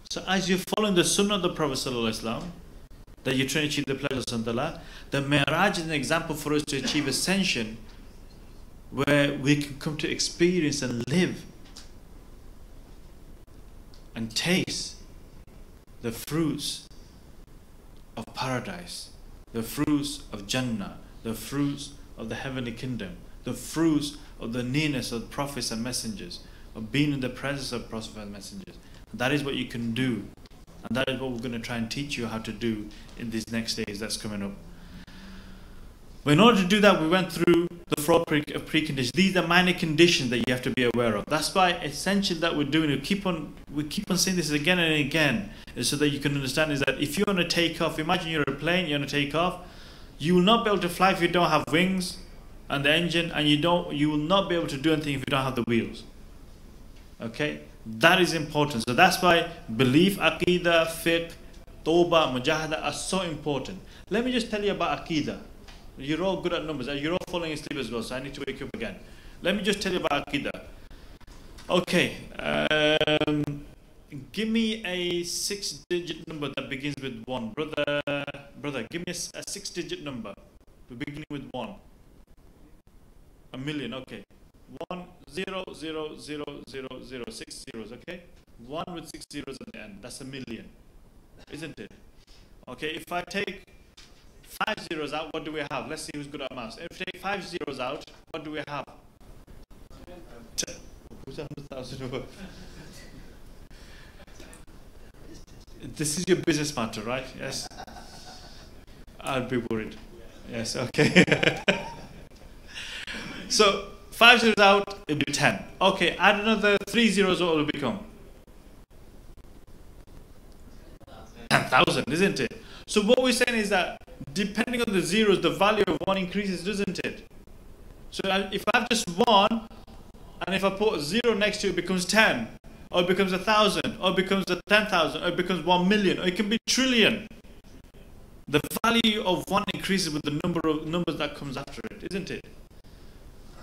So as you're following the sunnah of the Prophet ﷺ, that you're trying to achieve the pleasure of Allah, the Mi'raj is an example for us to achieve ascension, where we can come to experience and live and taste the fruits of paradise, the fruits of Jannah, the fruits of the heavenly kingdom, the fruits of the nearness of prophets and messengers, of being in the presence of prophets and messengers. That is what you can do, and that is what we're going to try and teach you how to do in these next days that's coming up. But in order to do that, we went through the 4 preconditions. These are minor conditions that you have to be aware of. That's why essential that we're doing. We keep on saying this again and again, so that you can understand is that if you want to take off, imagine you're a plane, you want to take off, you will not be able to fly if you don't have wings and the engine, and you will not be able to do anything if you don't have the wheels. Okay, that is important. So that's why belief, aqidah, fiqh, tawbah, mujahada are so important. Let me just tell you about aqidah. You're all good at numbers. You're all falling asleep as well, so I need to wake you up again. Let me just tell you about aqidah. Okay, give me a 6-digit number that begins with 1. Brother, give me a 6-digit number beginning with 1. 1,000,000, okay. 1 0 0 0 0 0 6 zeros, okay? 1 with 6 zeros at the end. That's 1,000,000, isn't it? Okay, if I take 5 zeros out, what do we have? Let's see who's good at maths. If we take 5 zeros out, what do we have? 10. Who's 100,000? This is your business matter, right? Yes. I'd be worried. Yes, okay. So 5 zeros out, it'll be 10. Okay, add another 3 zeros, what will it become? 10,000, isn't it? So what we're saying is that depending on the zeros, the value of 1 increases, doesn't it? So if I have just 1, and if I put 0 next to it, it becomes 10. or it becomes 1,000, or it becomes 10,000, or it becomes 1 million, or it can be trillion. The value of one increases with the number of numbers that comes after it, isn't it?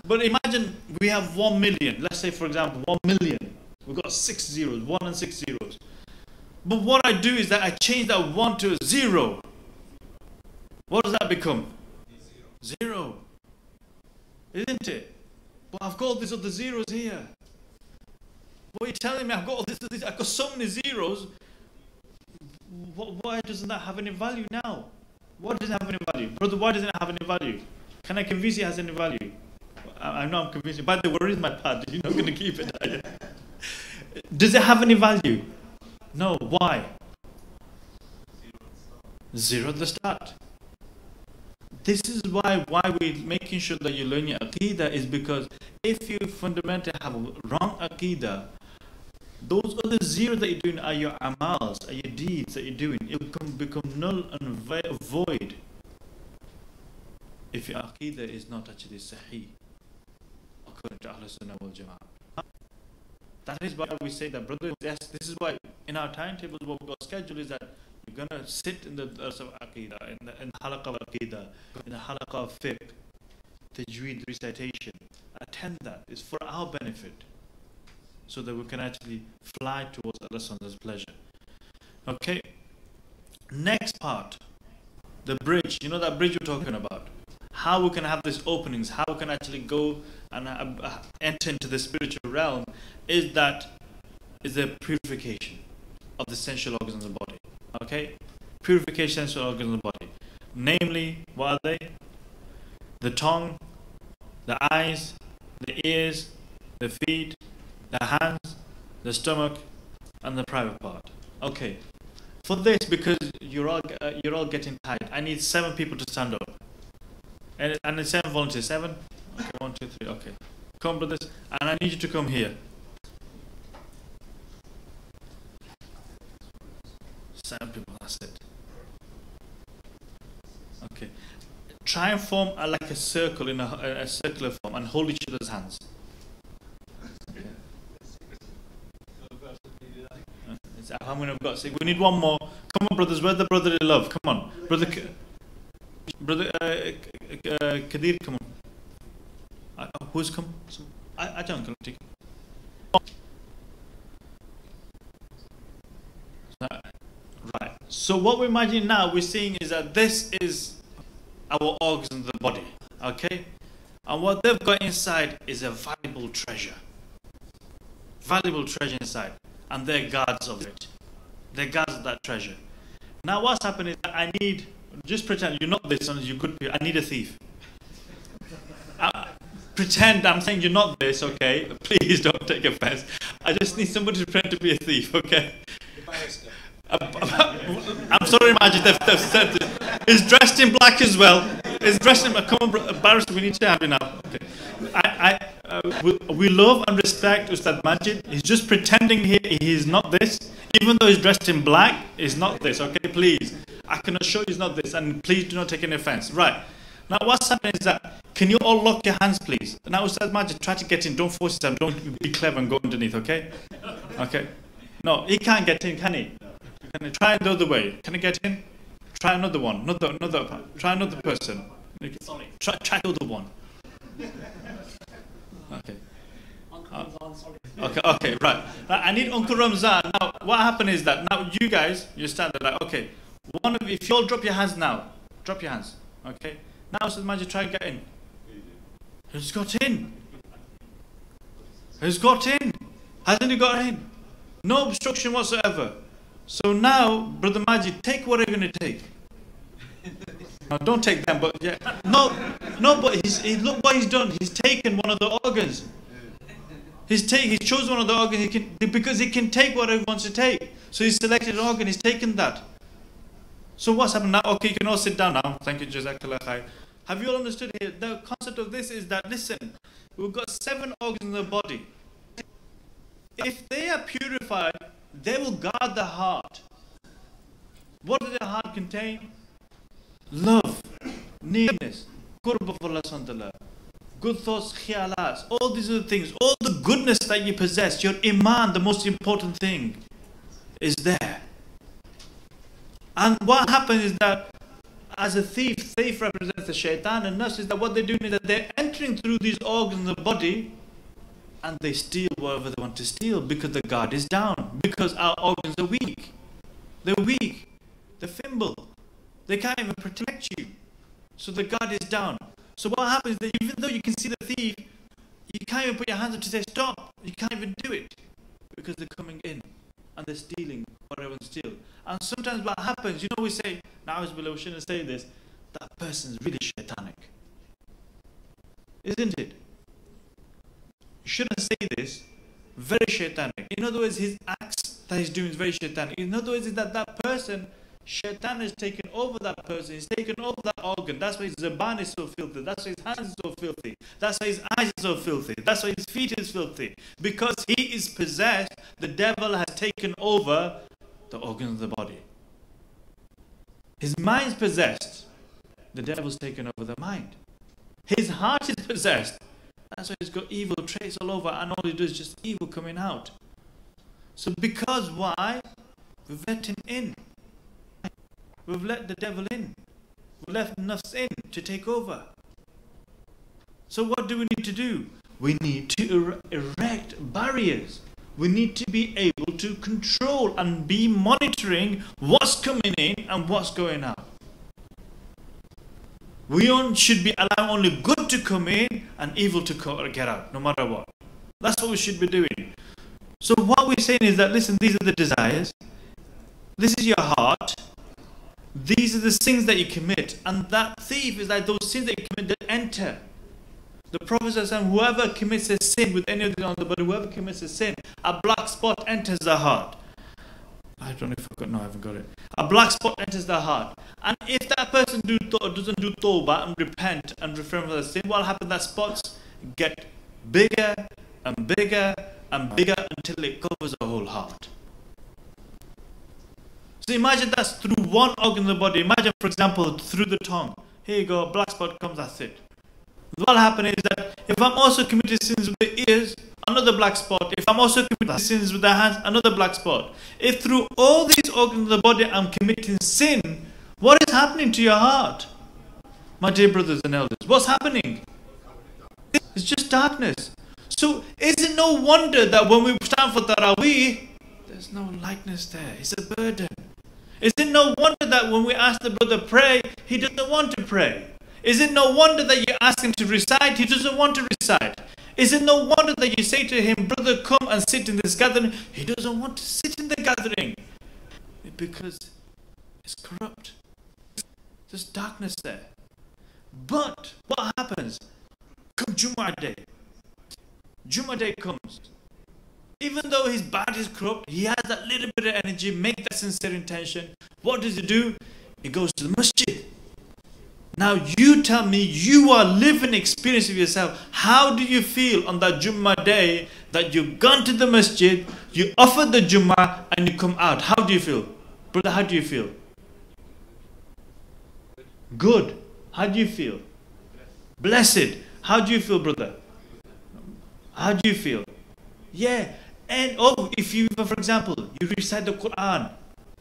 But imagine we have 1 million. Let's say, for example, 1 million. We've got 6 zeros, 1 and 6 zeros. But what I do is that I change that 1 to a 0. What does that become? 0. Isn't it? But I've got all these other zeros here. What are you telling me? I've got all this, I've got so many zeros. Why doesn't that have any value now? Why doesn't it have any value? Brother, why doesn't it have any value? Can I convince you it has any value? I know I'm convincing you. By the way, where is my pad? You're not going to keep it. Does it have any value? No. Why? 0 at the start. This is why we're making sure that you learn your aqidah, is because if you fundamentally have wrong aqidah, those other zeros that you're doing are your amals, are your deeds that you're doing. It will become null and void if your aqidah is not actually sahih, according to Ahlul Sunnah wal Jama'ah. That is why we say that, brothers, yes, this is why in our timetables what we've got scheduled is that you're going to sit in the dars of aqidah, in the halaqah of aqidah, in the halaqah of fiqh, tajweed recitation. Attend that. It's for our benefit, so that we can actually fly towards Allah Subhanahu's pleasure. Okay. Next part, the bridge. You know that bridge we're talking about? How we can have these openings, how we can actually go and enter into the spiritual realm, is the purification of the essential organs of the body. Okay? Purification of essential organs of the body. Namely, what are they? The tongue, the eyes, the ears, the feet, the hands, the stomach, and the private part. Okay. For this, because you're all getting tired, I need 7 people to stand up. And it's 7 volunteers. 7? Okay, 1, 2, 3. Okay. Come, brothers. And I need you to come here. 7 people, that's it. Okay. Try and form like a circle in a circular form and hold each other's hands. Okay. How many have got? We need 1 more. Come on, brothers. Where's the brotherly love? Come on. Brother Kadir, come on. Who's come? I don't come. Right. So what we're imagining now, we're seeing is that this is our organs of the body. Okay? And what they've got inside is a valuable treasure. Valuable treasure inside. And they're guards of it. They're guards of that treasure. Now what's happened is that I need, just pretend you're not this, you could be, I need a thief. Pretend I'm saying you're not this, okay? Please don't take offense. I just need somebody to pretend to be a thief, okay? I'm sorry, Majid, they've said it. He's dressed in black as well. He's dressed in, come on, barrister, we need to have you now. Okay. We love and respect Ustad Majid. He's just pretending here he's not this. Even though he's dressed in black, he's not this, okay? Please. I can assure you he's not this, and please do not take any offense. Right. Now what's happening is that, can you all lock your hands, please? Now Ustad Majid, try to get in. Don't force yourself. Don't be clever and go underneath, okay? Okay. No, he can't get in, can he? Can he try the other way? Can he get in? Try another one. Another. Try another person. Try the other one. Okay. Okay, right. Now, I need Uncle Ramzan. Now, what happened is that now you guys, you stand there like, okay. One of you, if you all drop your hands now, drop your hands. Okay. Now, Ustad Majid, try and get in. Who's got in? Who's got in? Hasn't he got in? No obstruction whatsoever. So now, Brother Majid, take what you're going to take. No, don't take them, but yeah. No, but look what he's done. He's taken one of the organs. He chose one of the organs because he can take whatever he wants to take. So he's selected an organ, he's taken that. So what's happened now? Okay, you can all sit down now. Thank you, Jazakallah khair. Have you all understood here? The concept of this is that, listen, we've got 7 organs in the body. If they are purified, they will guard the heart. What does the heart contain? Love, nearness, qurb of Allah subhanahu wa ta'ala. good thoughts, khiyalats, all these other things, all the goodness that you possess, your iman, the most important thing, is there. And what happens is that as a thief represents the shaitan, and nafs is that what they're doing is that they're entering through these organs in the body and they steal whatever they want to steal because the guard is down, because our organs are weak. They're weak. They're feeble. They can't even protect you. So the guard is down. So what happens is that even though you can see the thief, you can't even put your hands up to say stop. You can't even do it because they're coming in and they're stealing whatever they steal. And sometimes what happens, you know, we say, now we shouldn't say this, that person's really shaitanic. Isn't it? You shouldn't say this. Very shaitanic. In other words, his acts that he's doing is very shaitanic. In other words, is that that person, shaitan has taken over that person. He's taken over that organ. That's why his zaban is so filthy. That's why his hands are so filthy. That's why his eyes are so filthy. That's why his feet is filthy. Because he is possessed, the devil has taken over the organs of the body. His mind's possessed. The devil's taken over the mind. His heart is possessed. That's why he's got evil traits all over, and all he does is just evil coming out. So because why? We've let him in. We've let the devil in. We've left nafs in to take over. So what do we need to do? We need to erect barriers. We need to be able to control and be monitoring what's coming in and what's going out. We should be allowing only good to come in and evil to get out, no matter what. That's what we should be doing. So what we're saying is that, listen, these are the desires. This is your heart. These are the sins that you commit. And that thief is like those sins that you commit that enter. The Prophet says, whoever commits a sin with any of the on the body, whoever commits a sin, a black spot enters the heart. I don't know if I got, no, I haven't got it. A black spot enters the heart. And if that person doesn't do tawbah and repent and refrain from the sin, what will happen? That spots get bigger and bigger and bigger until it covers the whole heart. So imagine that's through one organ of the body. Imagine, for example, through the tongue. Here you go, black spot comes, that's it. What will happen is that if I'm also committing sins with the ears, another black spot. If I'm also committing sins with the hands, another black spot. If through all these organs of the body I'm committing sin, what is happening to your heart? My dear brothers and elders, what's happening? It's just darkness. So is it no wonder that when we stand for Taraweeh, there's no lightness there? It's a burden. Is it no wonder that when we ask the brother pray, he doesn't want to pray? Is it no wonder that you ask him to recite, he doesn't want to recite? Is it no wonder that you say to him, brother, come and sit in this gathering? He doesn't want to sit in the gathering because it's corrupt. There's darkness there. But what happens? Come Jummah day. Jummah day comes. Even though his body is corrupt, he has that little bit of energy, make that sincere intention. What does he do? He goes to the masjid. Now you tell me, you are living experience of yourself. How do you feel on that Jummah day that you've gone to the masjid, you offered the Jummah and you come out? How do you feel? Brother, how do you feel? Good. How do you feel? Blessed. How do you feel, brother? How do you feel? Yeah. And if you, for example, you recite the Quran,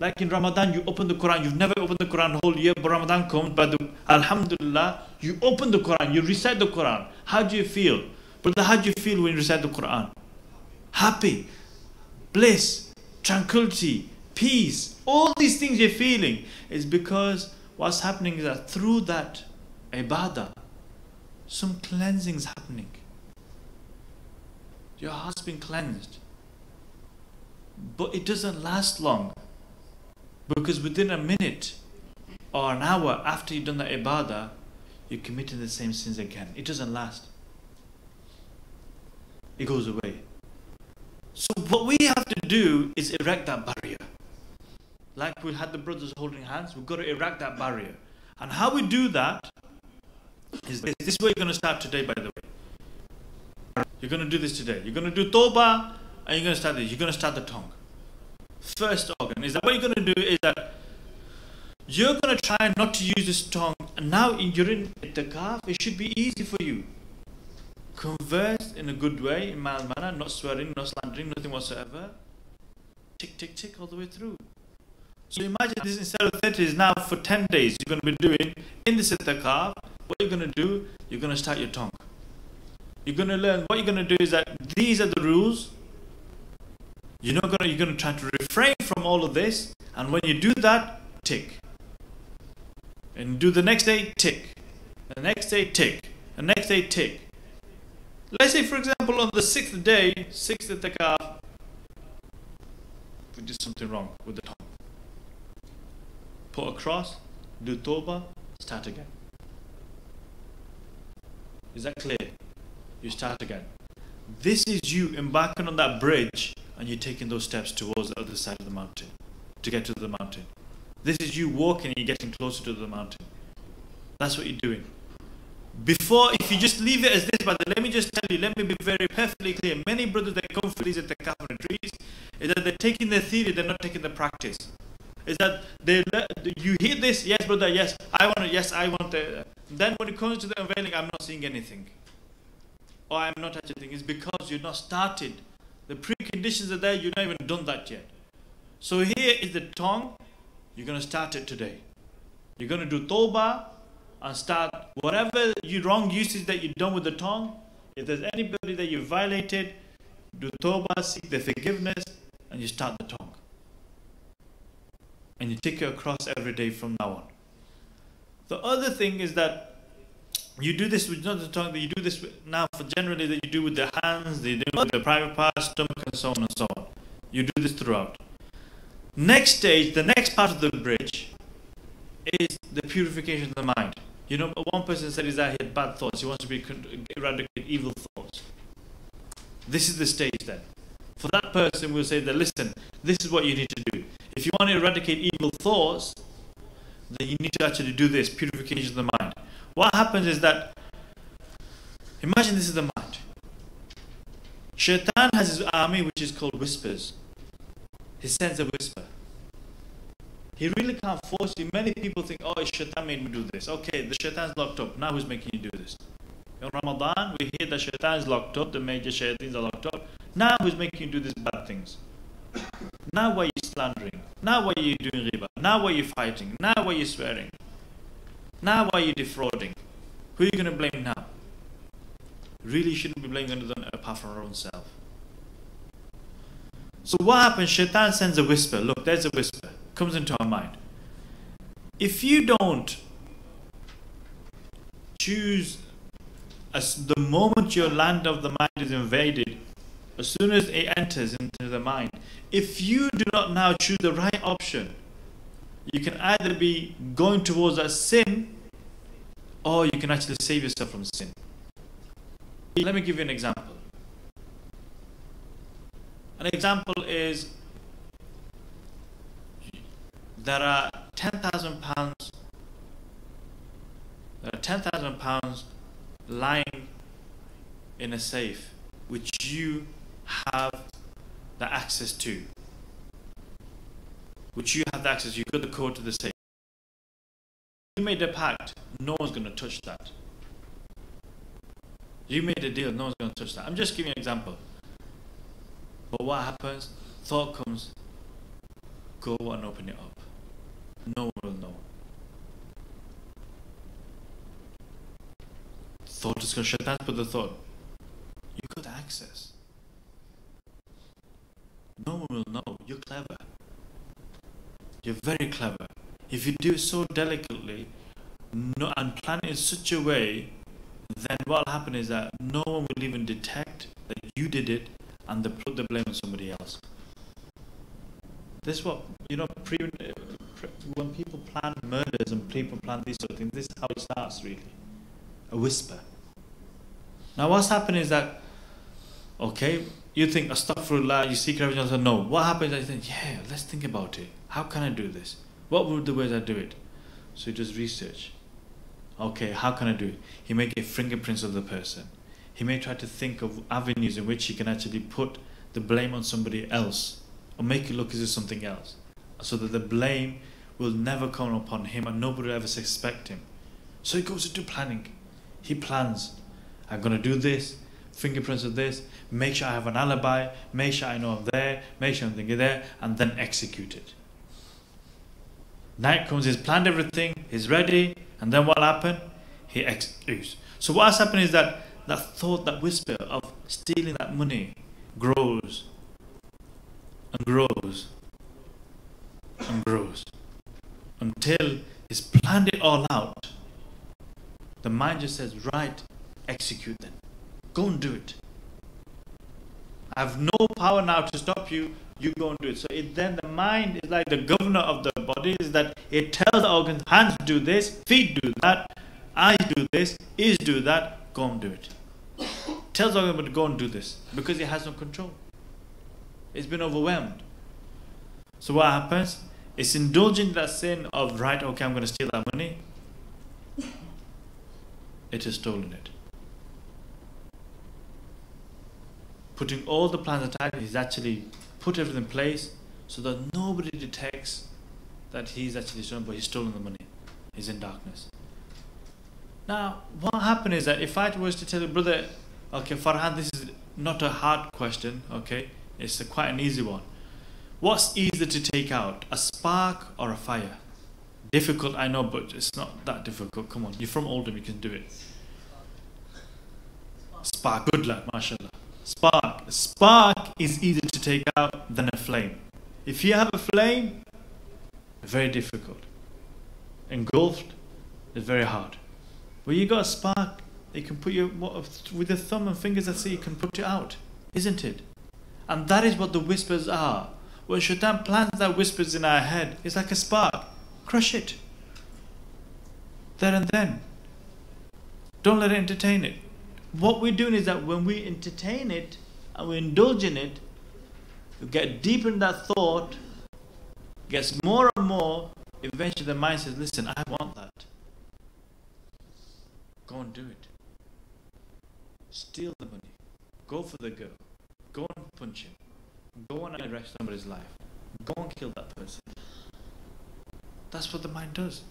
like in Ramadan, you open the Quran. You've never opened the Quran the whole year, but Ramadan comes, but Alhamdulillah, you open the Quran, you recite the Quran. How do you feel? Brother, how do you feel when you recite the Quran? Happy, bliss, tranquility, peace. All these things you're feeling is because what's happening is that through that ibadah, some cleansing is happening. Your heart's been cleansed. But it doesn't last long. Because within a minute or an hour after you've done the ibadah, you're committing the same sins again. It doesn't last. It goes away. So what we have to do is erect that barrier. Like we had the brothers holding hands, we've got to erect that barrier. And how we do that is this. This is where you're going to start today, by the way. You're going to do this today. You're going to do tawbah and you're going to start this. You're going to start the tongue. First organ is that what you're going to do is that you're going to try not to use this tongue. And now you're in itikaf, it should be easy for you. converse in a good way, in mild manner, not swearing, not slandering, nothing whatsoever. Tick, tick, tick all the way through. So imagine this, instead of 30 days, now for 10 days you're going to be doing in the itikaf. What you're going to do, you're going to start your tongue. You're going to learn, what you're going to do is that these are the rules. You're going to try to refrain from all of this, and when you do that, tick. And do the next day, tick. The next day, tick. The next day, tick. Let's say, for example, on the 6th day, 6th itikaf, we did something wrong with the tongue. Put a cross, do tawbah, start again. Is that clear? You start again. This is you embarking on that bridge and you're taking those steps towards the other side of the mountain to get to the mountain. This is you walking and you're getting closer to the mountain. That's what you're doing. Before, if you just leave it as this, but let me just tell you, let me be very perfectly clear. Many brothers that come for these itikaf retreats is that they're taking the theory, they're not taking the practice. Is that you hear this, yes brother, yes, I want it. Then when it comes to the unveiling, I'm not seeing anything. Or I'm not touching anything. It's because you've not started. The preconditions are there, you've not even done that yet. So here is the tongue. You're going to start it today. You're going to do tawbah and start whatever wrong usage that you've done with the tongue. If there's anybody that you violated, do tawbah, seek the forgiveness, and you start the tongue. And you take it across every day from now on. The other thing is that you do this with not the tongue, that you do this now for generally that you do with the hands, that you do with the private parts, stomach, and so on and so on. You do this throughout. Next stage, the next part of the bridge is the purification of the mind. You know, one person said is that he had bad thoughts. He wants to eradicate evil thoughts. This is the stage then. For that person, we'll say that, listen, this is what you need to do. If you want to eradicate evil thoughts, then you need to actually do this, purification of the mind. What happens is that, imagine this is the mind. Shaitan has his army which is called whispers. He sends a whisper. He really can't force you. Many people think, oh, Shaitan made me do this. Okay, the Shaitan's locked up. Now who's making you do this? In Ramadan, we hear that Shaitan is locked up. The major Shaitans are locked up. Now who's making you do these bad things? Now why are you slandering? Now why are you doing riba? Now why are you fighting? Now why are you swearing? Now why are you defrauding? Who are you going to blame now? Really, you shouldn't be blaming anyone apart from our own self. So what happens? Shaitan sends a whisper. Look, there's a whisper. Comes into our mind. If you don't choose, as the moment your land of the mind is invaded, as soon as it enters into the mind, if you do not now choose the right option, you can either be going towards that sin, or you can actually save yourself from sin. Let me give you an example. An example is, there are £10,000. There are £10,000 lying in a safe, which you have the access to. Which you have the access. You got the code to the safe. You made a pact. No one's going to touch that. You made a deal. No one's going to touch that. I'm just giving you an example. But what happens? Thought comes. Go and open it up. No one will know. Thought is going to shut down, but the thought. You got access. No one will know. You're clever. You're very clever. If you do it so delicately and plan it in such a way, then what will happen is that no one will even detect that you did it and they put the blame on somebody else. This is what, you know, when people plan murders and people plan these sort of things, this is how it starts really. A whisper. Now what's happening is that, okay, you think, astaghfirullah, you seek refuge, and no. What happens is you think, yeah, let's think about it. How can I do this? What would the ways I do it? So he does research. Okay, how can I do it? He may get fingerprints of the person. He may try to think of avenues in which he can actually put the blame on somebody else, or make it look as if something else, so that the blame will never come upon him and nobody will ever suspect him. So he goes into planning. He plans, I'm going to do this, fingerprints of this, make sure I have an alibi, make sure I know I'm there, make sure I'm thinking there, and then execute it. Night comes, he's planned everything, he's ready, and then what happened? He executes. So what's happened is that that thought, that whisper of stealing that money grows and grows and grows until he's planned it all out. The mind just says, right, execute then. Go and do it. I have no power now to stop you. You go and do it. So then the mind is like the governor of the body, is that it tells the organs, hands do this, feet do that, eyes do this, ears do that, go and do it. Tells the organ to go and do this because it has no control. It's been overwhelmed. So what happens? It's indulging that sin of, right, okay, I'm going to steal that money. It has stolen it. Putting all the plans aside, he's actually put everything in place so that nobody detects that he's actually stolen, but he's stolen the money. He's in darkness. Now, what happened is that if I was to tell you, brother, okay, Farhan, this is not a hard question, okay? It's quite an easy one. What's easier to take out, a spark or a fire? Difficult, I know, but it's not that difficult. Come on, you're from Oldham, you can do it. Spark, good lad, mashallah. Spark. Spark is easier to take out than a flame. If you have a flame, very difficult. Engulfed, it's very hard. When you got a spark, you can put your, with your thumb and fingers, that's it, you can put it out, isn't it? And that is what the whispers are. When Shaitan plants that whispers in our head, it's like a spark. Crush it. There and then. Don't let it entertain it. What we're doing is that when we entertain it and we indulge in it, we get deep in that thought, gets more and more, eventually the mind says, listen, I want that. Go and do it. Steal the money. Go for the girl. Go and punch him. Go and arrest somebody's life. Go and kill that person. That's what the mind does.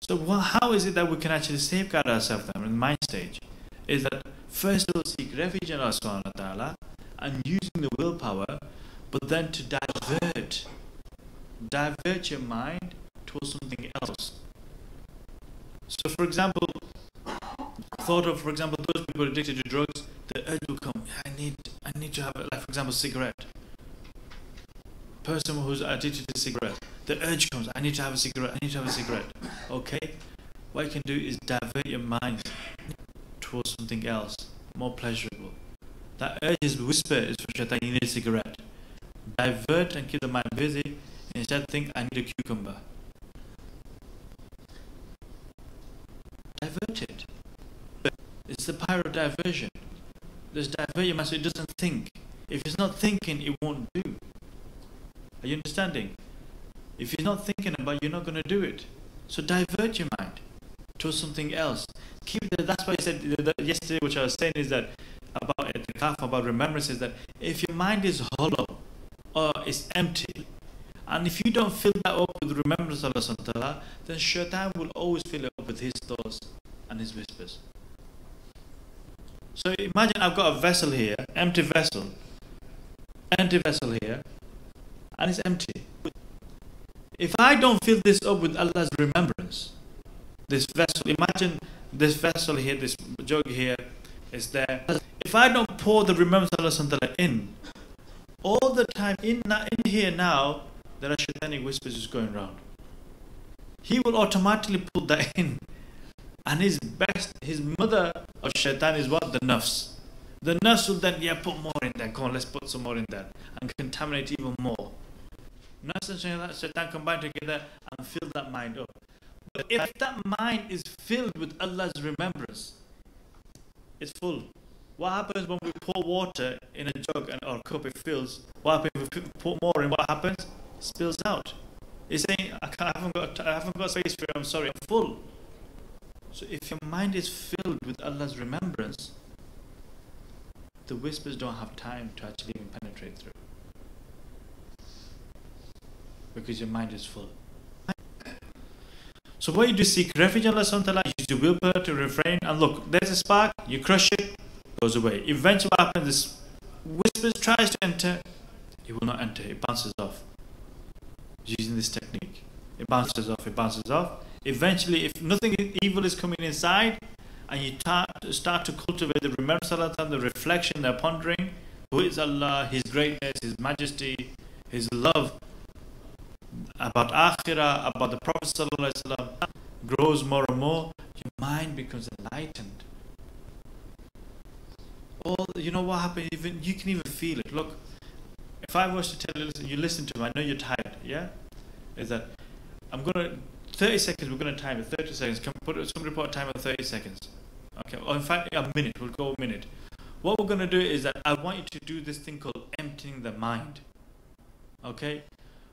So how is it that we can actually safeguard ourselves in the mind stage? Is that first we'll seek refuge in Allah subhanahu wa ta'ala and using the willpower, but then to divert your mind towards something else. So for example, thought of, for example, those people addicted to drugs, the urge will come, I need to have, like for example, cigarette. Person who's addicted to cigarette, the urge comes, I need to have a cigarette, Okay? What you can do is divert your mind towards something else, more pleasurable. That urge is whisper, is for shaitan, you need a cigarette. Divert and keep the mind busy, instead think, I need a cucumber. Divert it. It's the power of diversion. Just divert your mind so it doesn't think. If it's not thinking, it won't do. Are you understanding? If you're not thinking about it, you're not going to do it. So divert your mind to something else. That's why I said yesterday, which I was saying is that about itikaf, about remembrance, is that if your mind is hollow or it's empty, and if you don't fill that up with remembrance of Allah, then shaitan will always fill it up with his thoughts and his whispers. So imagine I've got a vessel here, empty vessel here, and it's empty. If I don't fill this up with Allah's remembrance, this vessel, imagine this vessel here, this jug here is there. If I don't pour the remembrance of Allah in, all the time, in here now, there are shaitanic whispers just going around. He will automatically pull that in. And his mother of shaitan is what? The nafs. The nafs will then, put more in there. Come on, let's put some more in there. And contaminate even more. Nafs and shaitan combine together and fill that mind up. But if that mind is filled with Allah's remembrance, it's full. What happens when we pour water in a jug or a cup, it fills? What happens if we put more in? What happens? It spills out. It's saying, I haven't got space for you, I'm sorry, I'm full. So if your mind is filled with Allah's remembrance, the whispers don't have time to actually even penetrate through. Because your mind is full. So what you do, seek refuge in Allah subhanahu wa ta'ala, use your willpower to refrain. And look, there's a spark, you crush it, goes away. Eventually what happens is, whispers tries to enter, it will not enter, it bounces off. Using this technique. It bounces off, it bounces off. Eventually, if nothing evil is coming inside, and you start to cultivate the remembrance of Allah, the reflection, the pondering, who is Allah, His greatness, His majesty, His love, about Akhirah, about the Prophet ﷺ, grows more and more, your mind becomes enlightened. You know what happens, even you can even feel it. Look, if I was to tell you, listen to me, I know you're tired, yeah? Is that, 30 seconds, we're going to time it, 30 seconds. Somebody put a timer of 30 seconds. Okay, or in fact, a minute, we'll go a minute. What we're going to do is that I want you to do this thing called emptying the mind. Okay?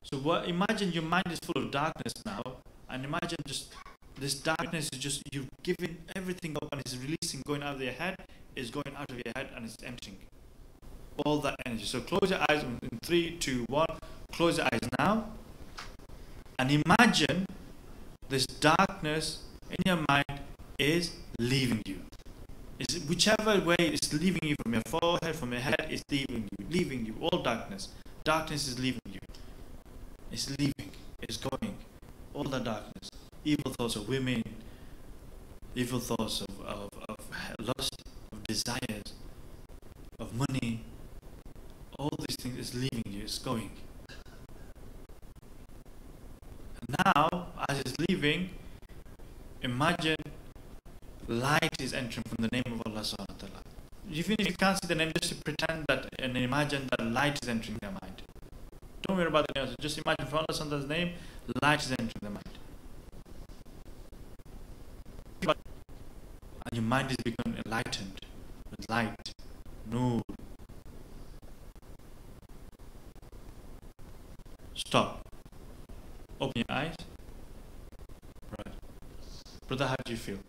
So imagine your mind is full of darkness now, and imagine just this darkness is just, you've given everything up and it's releasing, going out of your head, is going out of your head and it's emptying all that energy. So close your eyes in 3, 2, 1. Close your eyes now. And imagine this darkness in your mind is leaving you. It's whichever way it's leaving you, from your forehead, from your head, it's leaving you. All darkness. Darkness is leaving you. It's leaving. It's going. All the darkness. Evil thoughts of women, evil thoughts of lust, of desires, of money. All these things is leaving you. It's going. Now, as it's leaving, imagine light is entering from the name of Allah subhanahu wa ta'ala. Even if you can't see the name, just pretend that and imagine that light is entering their mind. Don't worry about the name, just imagine from Allah subhanahu wa ta'ala's name, light is entering their mind. And your mind is becoming enlightened with light, nur. Stop. Open your eyes. Right. Brother, how do you feel?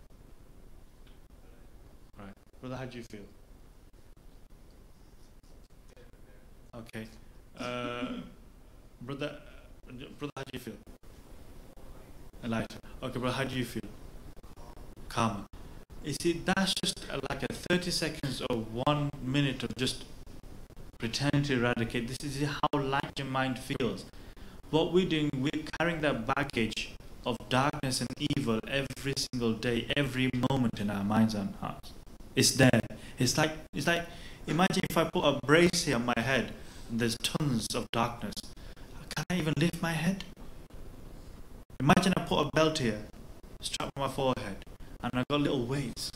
Right. Brother, how do you feel? Okay. Brother, how do you feel? Enlightened. Okay, brother, how do you feel? Calm. You see, that's just like a 30 seconds or 1 minute of just pretending to eradicate. This is how light your mind feels. What we're doing, we're carrying that baggage of darkness and evil every single day, every moment in our minds and hearts. It's there. It's like imagine if I put a brace here on my head and there's tons of darkness. Can I even lift my head? Imagine I put a belt here, strapped on my forehead, and I got little weights,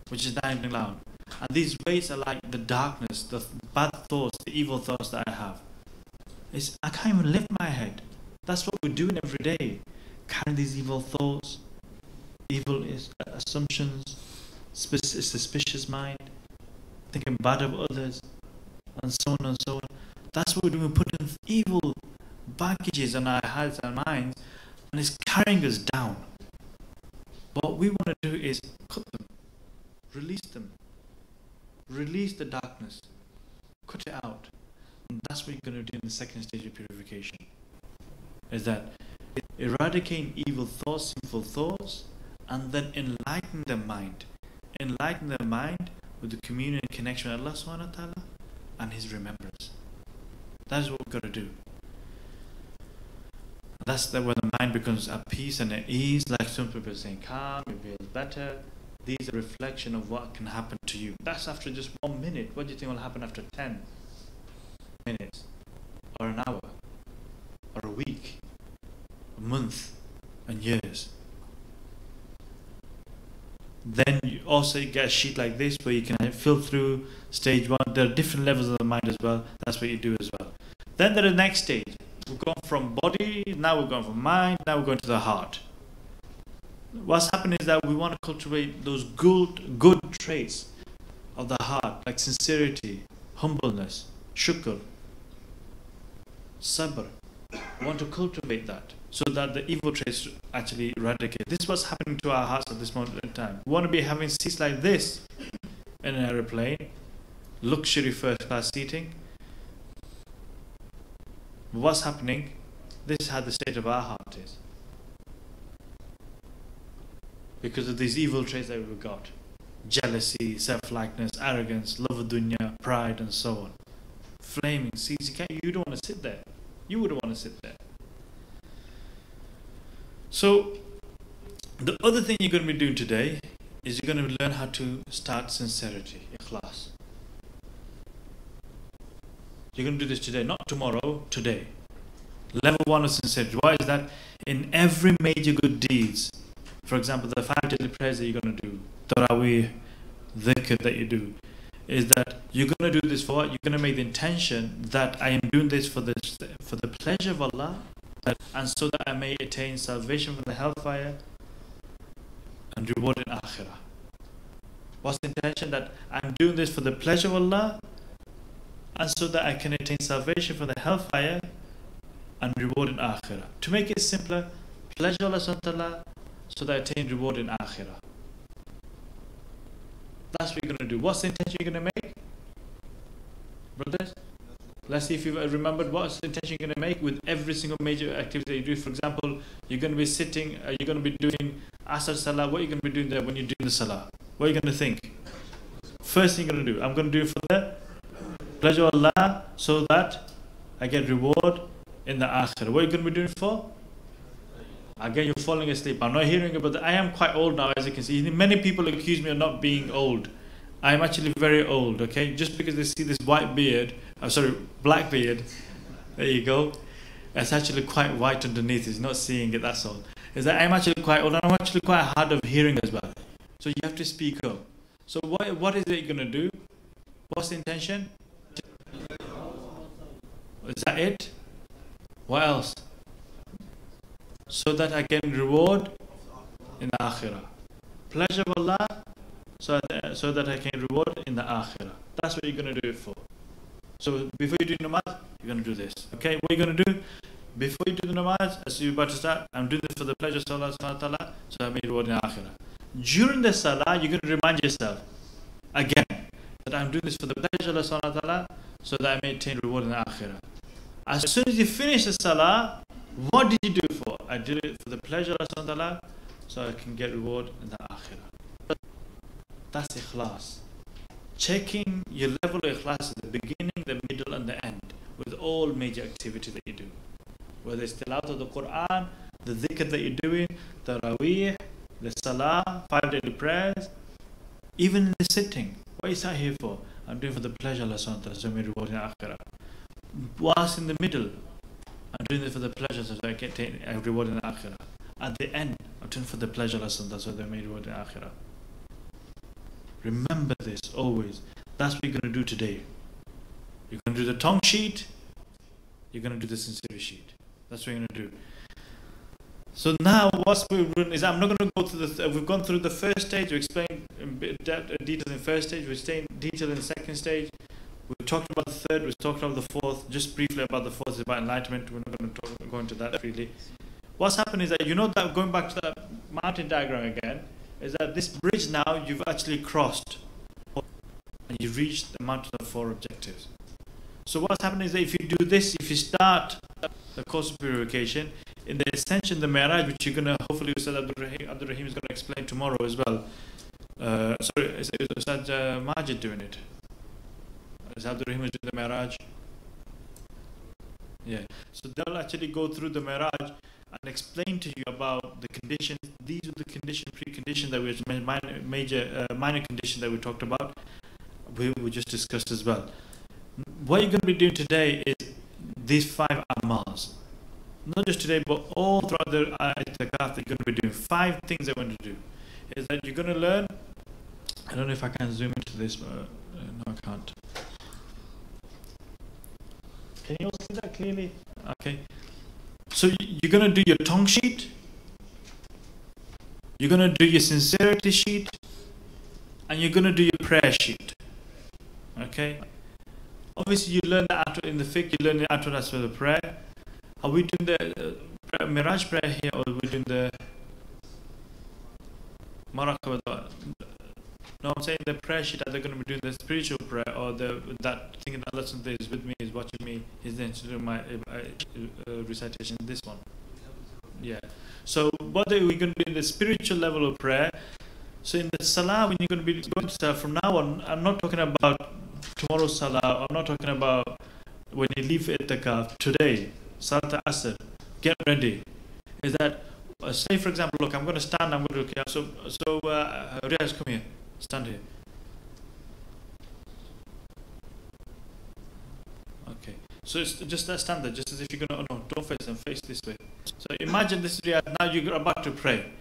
which is dying loud. And these weights are like the darkness, the bad thoughts, the evil thoughts that I have. I can't even lift my head. That's what we're doing every day. Carrying these evil thoughts, evil assumptions, suspicious mind, thinking bad of others, and so on and so on. That's what we're doing. We're putting evil baggages on our hearts and minds, and it's carrying us down. What we want to do is cut them, release them, release the darkness, cut it out. And that's what you're going to do in the second stage of purification. Is that eradicating evil thoughts, sinful thoughts, and then enlighten the mind. Enlighten the mind with the communion and connection with Allah subhanahu wa ta'ala and His remembrance. That is what we've got to do. That's when the mind becomes at peace and at ease, like some people are saying, calm, it feels better. These are a reflection of what can happen to you. That's after just 1 minute. What do you think will happen after 10 minutes? Or an hour? Or a week? A month? And years? Then you also get a sheet like this where you can fill through stage 1. There are different levels of the mind as well. That's what you do as well. Then there is the next stage. We've gone from body, now we're going from mind, now we're going to the heart. What's happening is that we want to cultivate those good traits of the heart, like sincerity, humbleness, shukr, sabr. We want to cultivate that so that the evil traits actually eradicate. This is what's happening to our hearts at this moment in time. We want to be having seats like this in an aeroplane, luxury first class seating. What's happening? This is how the state of our heart is. because of these evil traits that we've got. Jealousy, self-likeness, arrogance, love of dunya, pride, and so on. Flaming seas. You don't want to sit there. You wouldn't want to sit there. So, the other thing you're going to be doing today is you're going to learn how to start sincerity, ikhlas. You're going to do this today, not tomorrow, today. Level 1 of sincerity. Why is that? In every major good deeds, for example, the 5 daily prayers that you're going to do, Taraweeh, dhikr that you do, is that you're going to do this for what? You're going to make the intention that I am doing this for the pleasure of Allah, and so that I may attain salvation from the hellfire and reward in akhirah. What's the intention? That I'm doing this for the pleasure of Allah, and so that I can attain salvation from the hellfire and reward in akhirah. To make it simpler, pleasure Allah subhanahu wa ta'ala, so that I attain reward in akhirah. That's what you're going to do. What's the intention you're going to make? Brothers? Let's see if you've remembered what's the intention you're going to make with every single major activity that you do. For example, you're going to be sitting, you're going to be doing Asr Salah. What are you going to be doing there when you're doing the Salah? What are you going to think? First thing you're going to do, I'm going to do it for the pleasure of Allah, so that I get reward in the akhirah. What are you going to be doing it for? Again, you're falling asleep. I'm not hearing about that. I am quite old now, as you can see. Many people accuse me of not being old. I am actually very old, okay? Just because they see this white beard, black beard, there you go. It's actually quite white underneath. He's not seeing it, that's all. Is that I'm actually quite old, and I'm actually quite hard of hearing as well. So you have to speak up. So what is it you're going to do? What's the intention? Is that it? What else? So that I can reward in the akhirah. Pleasure of Allah, so that I can reward in the akhirah. That's what you're going to do it for. So before you do namaz, you're going to do this. Okay, what are you going to do? Before you do the namaz, as you're about to start, I'm doing this for the pleasure of Allah subhanahu wa ta'ala, so I may reward in the akhirah. During the salah, you're going to remind yourself again that I'm doing this for the pleasure of Allah subhanahu wa ta'ala, so that I may attain reward in the akhirah. As soon as you finish the salah, what did you do it for? I did it for the pleasure of Allah subhanahu wa ta'ala, so I can get reward in the akhirah. That's ikhlas. Checking your level of ikhlas at the beginning, the middle, and the end with all major activities that you do. Whether it's tilawat of the Quran, the dhikr that you're doing, the taraweeh, the salah, 5 daily prayers, even in the sitting. What is that here for? I'm doing for the pleasure of Allah subhanahu wa ta'ala, so I may reward in the akhirah. Whilst in the middle, I'm doing this for the pleasure, so I can take a reward in the akhirah. At the end, I'm doing for the pleasure of Allah, so they may reward in the akhirah. Remember this always. That's what you're going to do today. You're going to do the tongue sheet. You're going to do the sincerity sheet. That's what you're going to do. So now, what we're doing is, I'm not going to go through we've gone through the first stage. We explained in detail in the first stage. We're staying in detail in the second stage. We talked about the third. We talked about the fourth. Just briefly about the fourth is about enlightenment. We're not going to go into that really. What's happened is that, that going back to the mountain diagram again, is that this bridge now you've actually crossed, and you've reached the mountain of 4 objectives. So what's happening is that if you do this, if you start the course of purification, in the ascension, the Mi'raj, which you're going to, hopefully Ustad Abdul Rahim is going to explain tomorrow as well. Is Ustad Majid doing it? Is Abdul Rahim doing the Mi'raj? Yeah. So they'll actually go through the Mi'raj and explain to you about the conditions. These are the preconditions that we minor conditions that we talked about. We just discussed as well. What you're going to be doing today is these 5 amals. Not just today, but all throughout the itikaf that you're going to be doing. 5 things I want to do. Is that you're going to learn. I don't know if I can zoom into this, but no, I can't. Can you all see that clearly? Okay. So you're going to do your tongue sheet. You're going to do your sincerity sheet. And you're going to do your prayer sheet. Okay. Obviously, you learn that in the fiqh, you learn the after that's for the prayer. Are we doing the Miraj prayer here, or are we doing the Maraqabah? No, I'm saying the prayer sheet. Are they going to be doing the spiritual prayer, or that thinking that Allah is with me, is watching me, is then to do my recitation? This one. Yeah. So whether we're going to be in the spiritual level of prayer, so in the salah, when you're going to be going to salah, from now on, I'm not talking about tomorrow's salah, I'm not talking about when you leave itikaf, today, salat asr, get ready. Is that, say for example, look, I'm going to stand, I'm going to, so Riaz, come here, stand here. Okay, so it's just that standard, just as if you're going to, oh no, don't face them, face this way. So imagine this Riaz, now you're about to pray.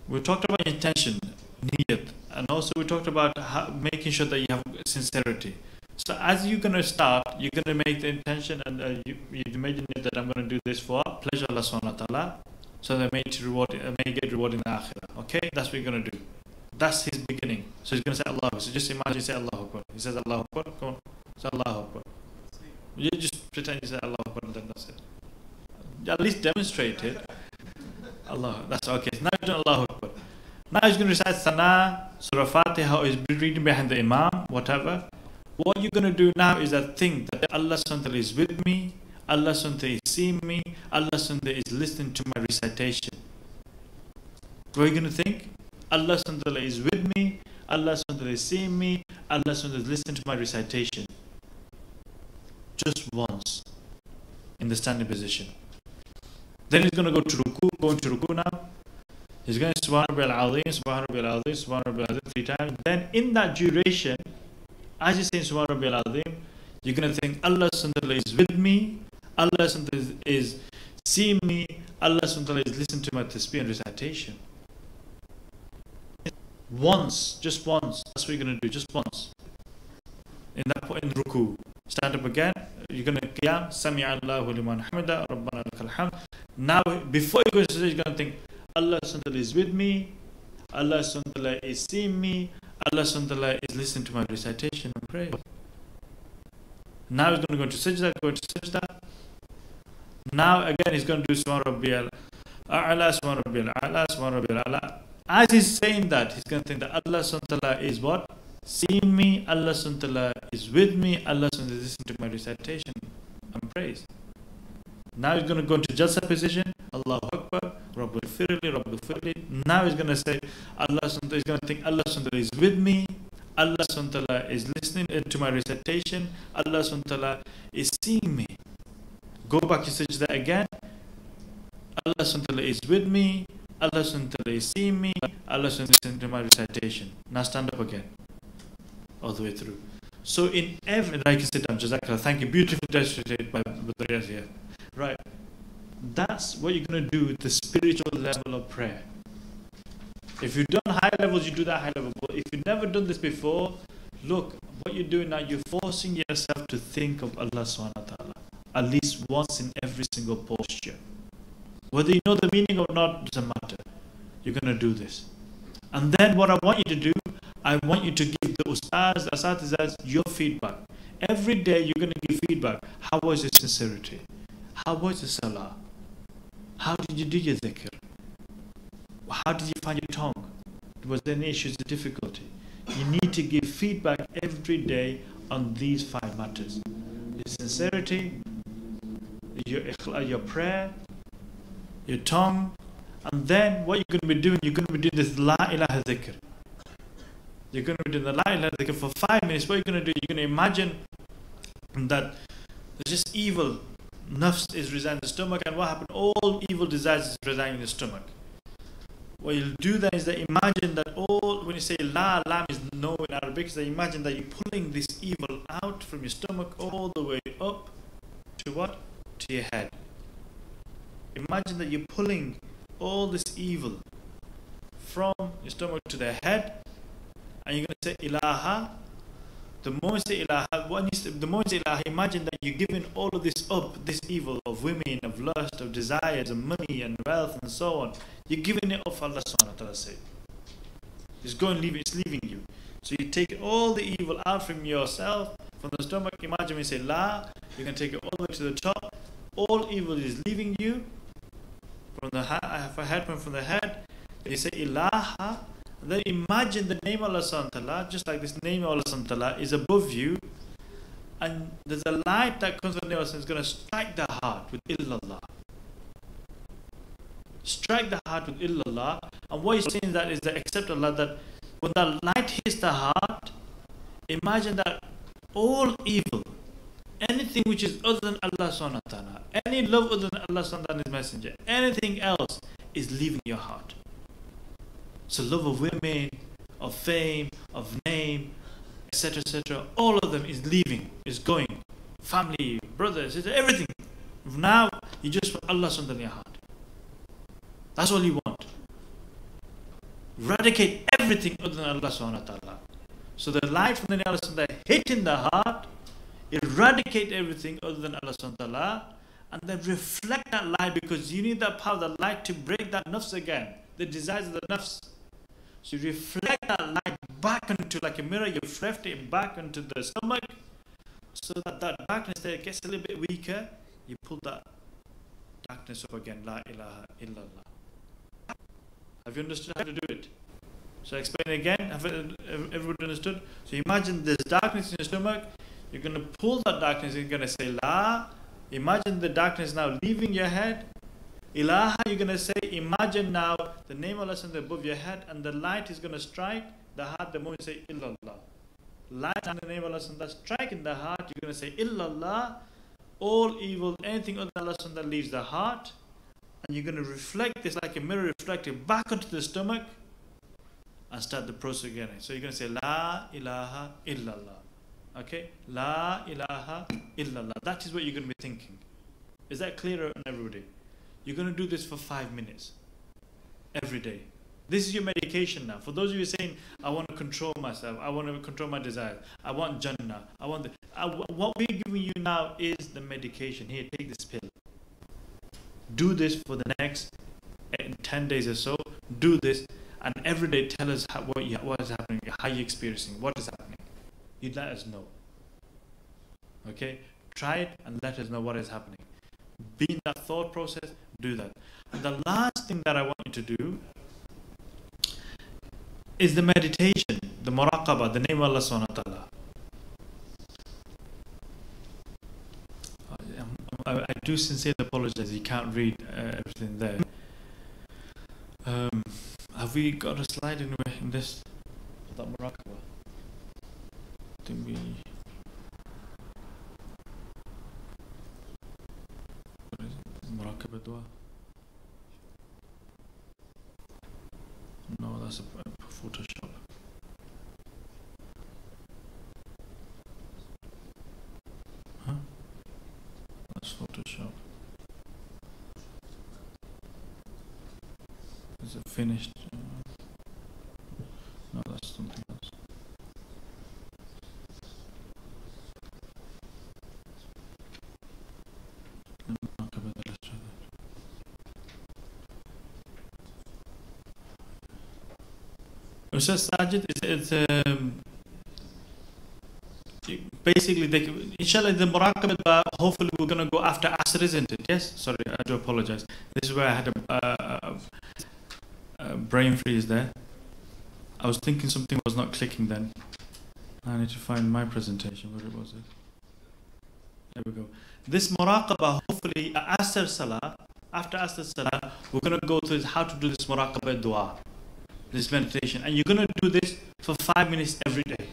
We talked about intention, niyat, and also we talked about making sure that you have sincerity. So as you're going to start, you're going to make the intention and you imagine that I'm going to do this for pleasure Allah subhanahu wa ta'ala, so that may get reward in the akhirah. Okay, that's what you're going to do. That's his beginning. So he's going to say Allah. So just imagine you say Allahu Akbar. He says Allahu Akbar. Come on, say Allahu Akbar. You just pretend you say Allahu Akbar and then that's it. At least demonstrate it. Allah, that's okay. Now you've done Allahu Akbar. Now he's going to recite Sana, Surah Fatiha, or he's reading behind the Imam, whatever. What you're going to do now is that think that Allah SWT is with me, Allah SWT is seeing me, Allah SWT is listening to my recitation. What are you going to think? Allah SWT is with me, Allah SWT is seeing me, Allah SWT is listening to my recitation. Just once in the standing position. Then he's going to go into ruku now. He's going to Subhana Rabbil Azim, Subhana Rabbil Azim, Subhana Rabbil Azim 3 times. Then in that duration, as you're saying Subhana Rabbil Azim, you're going to think Allah SWT is with me, Allah SWT is seeing me, Allah SWT is listening to my tasbih and recitation. Once, just once, that's what you're going to do, just once. In that point, in ruku, stand up again, you're going to qiyam, Sami'a Allahu liman hamida, Rabbana lakal hamd. Now, before you go to stage, you're going to think, Allah SWT is with me, Allah SWT is seeing me, Allah SWT is listening to my recitation and prayer. Now he's going to go to sajda, Now again he's going to do Subhana Rabbiyal A'la, Subhana Rabbiyal A'la, Subhana Rabbiyal A'la. As he's saying that, he's going to think that Allah SWT is what? Seeing me, Allah SWT is with me, Allah SWT is listening to my recitation and praise. Now he's going to go into Jalsa position, Allahu Akbar, Rabbul Firli, Rabbul Firli. Now he's going to say, Allah SWT is going to think Allah SWT is with me, Allah SWT is listening to my recitation, Allah SWT is seeing me. Go back to Sajda again, Allah SWT is with me, Allah SWT is seeing me, Allah SWT is listening to my recitation. Now stand up again, all the way through. So in every, I can sit down, Jazakallah, thank you, beautifully demonstrated by Badriyaz here. Right, that's what you're going to do with the spiritual level of prayer. If you've done high levels, you do that high level. But if you've never done this before, look, what you're doing now, you're forcing yourself to think of Allah subhanahu wa ta'ala at least once in every single posture. Whether you know the meaning or not doesn't matter. You're going to do this. And then what I want you to do, I want you to give the Ustads, the Asatizahs, your feedback. Every day you're going to give feedback. How was your sincerity? How was the salah? How did you do your dhikr? How did you find your tongue? Was there any issues of difficulty? You need to give feedback every day on these 5 matters. Your sincerity, your prayer, your tongue, and then what you're going to be doing, you're going to be doing this La ilaha dhikr. You're going to be doing the La ilaha dhikr for 5 minutes. What you're going to do, you're going to imagine that there's just evil. Nafs is residing in the stomach, and what happened? All evil desires is residing in the stomach. What you'll do then is that imagine that when you say La, Lam is no in Arabic, is that imagine that you're pulling this evil out from your stomach all the way up to what? To your head. Imagine that you're pulling all this evil from your stomach to the head, and you're going to say Ilaha. The moment you say Ilaha, the moment you say Ilaha, imagine that you're giving all of this up, this evil of women, of lust, of desires, of money and wealth and so on. You're giving it up for Allah subhanahu wa ta'ala sake. It's leaving you. So you take all the evil out from yourself, from the stomach. Imagine when you say La, you can take it all the way to the top. All evil is leaving you from the head, from the head. You say Ilaha. Then imagine the name of Allah subhanahu wa ta'ala, just like this name of Allah subhanahu wa ta'ala is above you, and there's a light that comes from the name of Allah is going to strike the heart with illallah. Strike the heart with illallah. And what he's saying that is that accept Allah, that when the light hits the heart, imagine that all evil, anything which is other than Allah subhanahu wa ta'ala, any love other than Allah subhanahu wa ta'ala and His Messenger, anything else is leaving your heart. So love of women, of fame, of name, etc., all of them is leaving, is going. Family, brothers, everything. Now you just put Allah subhanahu wa ta'ala in your heart. That's all you want. Eradicate everything other than Allah subhanahu wa ta'ala. So the light from the name of Allah subhanahu wa ta'ala hit in the heart, eradicate everything other than Allah subhanahu wa ta'ala, and then reflect that light, because you need that power of the light to break that nafs again, the desires of the nafs. So you reflect that light back into, like a mirror, you reflect it back into the stomach, so that that darkness there gets a little bit weaker. You pull that darkness up again. La ilaha illallah. Have you understood how to do it? So I explain it again. Have everybody understood? So imagine there's darkness in your stomach. You're going to pull that darkness. You're going to say La. Imagine the darkness now leaving your head. Ilaha, you're going to say, imagine now the name of Allah above your head, and the light is going to strike the heart. The moment you say illallah, light and the name of Allah that strike in the heart, you're going to say illallah. All evil, anything other than Allah that leaves the heart, and you're going to reflect this like a mirror, reflect it back onto the stomach, and start the process again. So you're going to say La ilaha illallah. Okay, La ilaha illallah. That is what you're going to be thinking. Is that clearer on everybody? You're going to do this for 5 minutes every day. This is your medication now. For those of you saying, I want to control myself, I want to control my desires, I want Jannah, I want the, what we're giving you now is the medication. Here, take this pill. Do this for the next 10 days or so. Do this, and every day tell us what is happening, how you're experiencing, what is happening. You let us know. Okay? Try it and let us know what is happening. Be in that thought process, do that. And the last thing that I want you to do is the meditation, the muraqabah, the name of Allah subhanahu wa ta'ala. I do sincerely apologize, you can't read everything there. Have we got a slide in this? That muraqabah? Did we? What is it? Muraqabah dua? No, that's a Photoshop. Huh? That's Photoshop. Is it finished? No, that's something else. Ustad Sajid is basically, inshallah, the muraqabah, hopefully we're going to go after Asr, isn't it? Yes? Sorry, I do apologize. This is where I had a brain freeze there. I was thinking something was not clicking then. I need to find my presentation. Where was it? There we go. This muraqabah, hopefully, Asr Salah, after Asr Salah, we're going to go through how to do this muraqabah dua, this meditation. And you're going to do this for 5 minutes every day.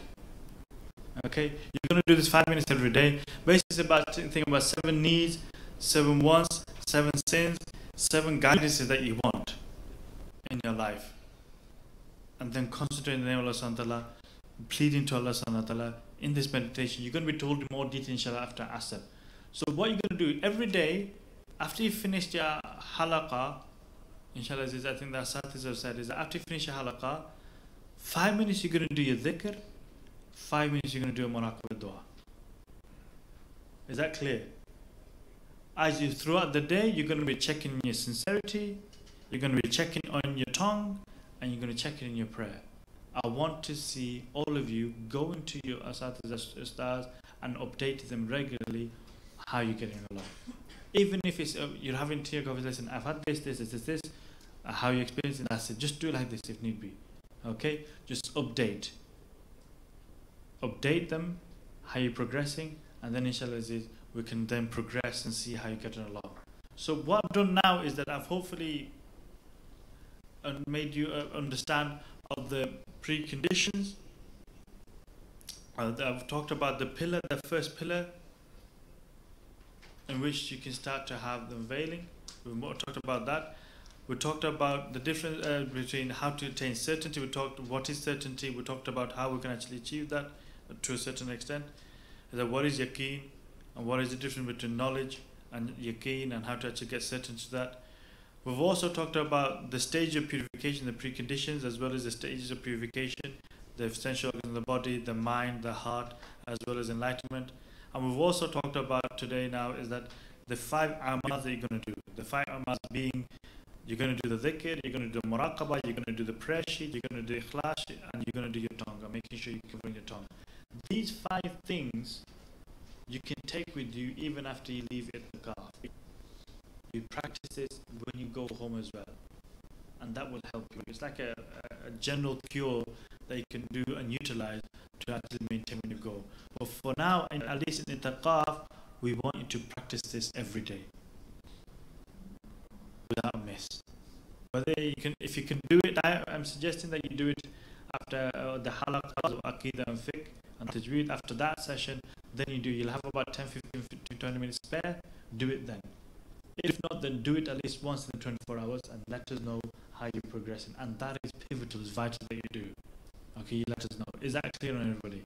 Okay? You're going to do this 5 minutes every day. Basically, it's about thinking about 7 needs, 7 wants, 7 sins, 7 guidances that you want in your life. And then concentrate in the name of Allah subhanahu wa ta'ala, pleading to Allah subhanahu wa ta'ala in this meditation. You're going to be told in more detail, inshallah, after Asr. So what you're going to do every day, after you finish your halaqah, inshallah, I think the Asatiz have said, is that after you finish your halaqah, 5 minutes you're going to do your dhikr, 5 minutes you're going to do a muraqabah dua. Is that clear? As you throughout the day, you're going to be checking your sincerity, you're going to be checking on your tongue, and you're going to check it in your prayer. I want to see all of you go into your Ustads and update them regularly how you're getting along. Even if it's you're having tear conversation, I've had this, how you experience it, that's it. Just do it like this if need be. Okay? Just update. Update them, how you're progressing, and then inshallah we can then progress and see how you're getting along. So what I've done now is that I've hopefully and made you understand of the preconditions. I've talked about the pillar, the first pillar, in which you can start to have the unveiling. We've more talked about that. We talked about the difference between how to attain certainty. We talked what is certainty. We talked about how we can actually achieve that to a certain extent. That what is yaqeen and what is the difference between knowledge and yaqeen and how to actually get certain to that. We've also talked about the stage of purification, the preconditions, as well as the stages of purification, the essential organs of the body, the mind, the heart, as well as enlightenment. And we've also talked about today now is that the 5 amals that you're going to do. The 5 amals being, you're going to do the dhikr, you're going to do muraqabah, you're going to do the prayer sheet, you're going to do ikhlas, and you're going to do your tongue, and making sure you can bring your tongue. These 5 things you can take with you even after you leave itikaf. You practice this when you go home as well, and that will help you. It's like a general cure that you can do and utilize to actually maintain when you go. But for now, and at least in itikaf, we want you to practice this every day without a miss. Whether you can, if you can do it, I'm suggesting that you do it after the halaqas of aqidah and fiqh and tajweed. After that session, then you'll have about 10, 15 to 20 minutes spare. Do it then. If not, then do it at least once in 24 hours and let us know how you're progressing. And that is pivotal, it's vital that you do. Okay, you let us know. Is that clear on everybody?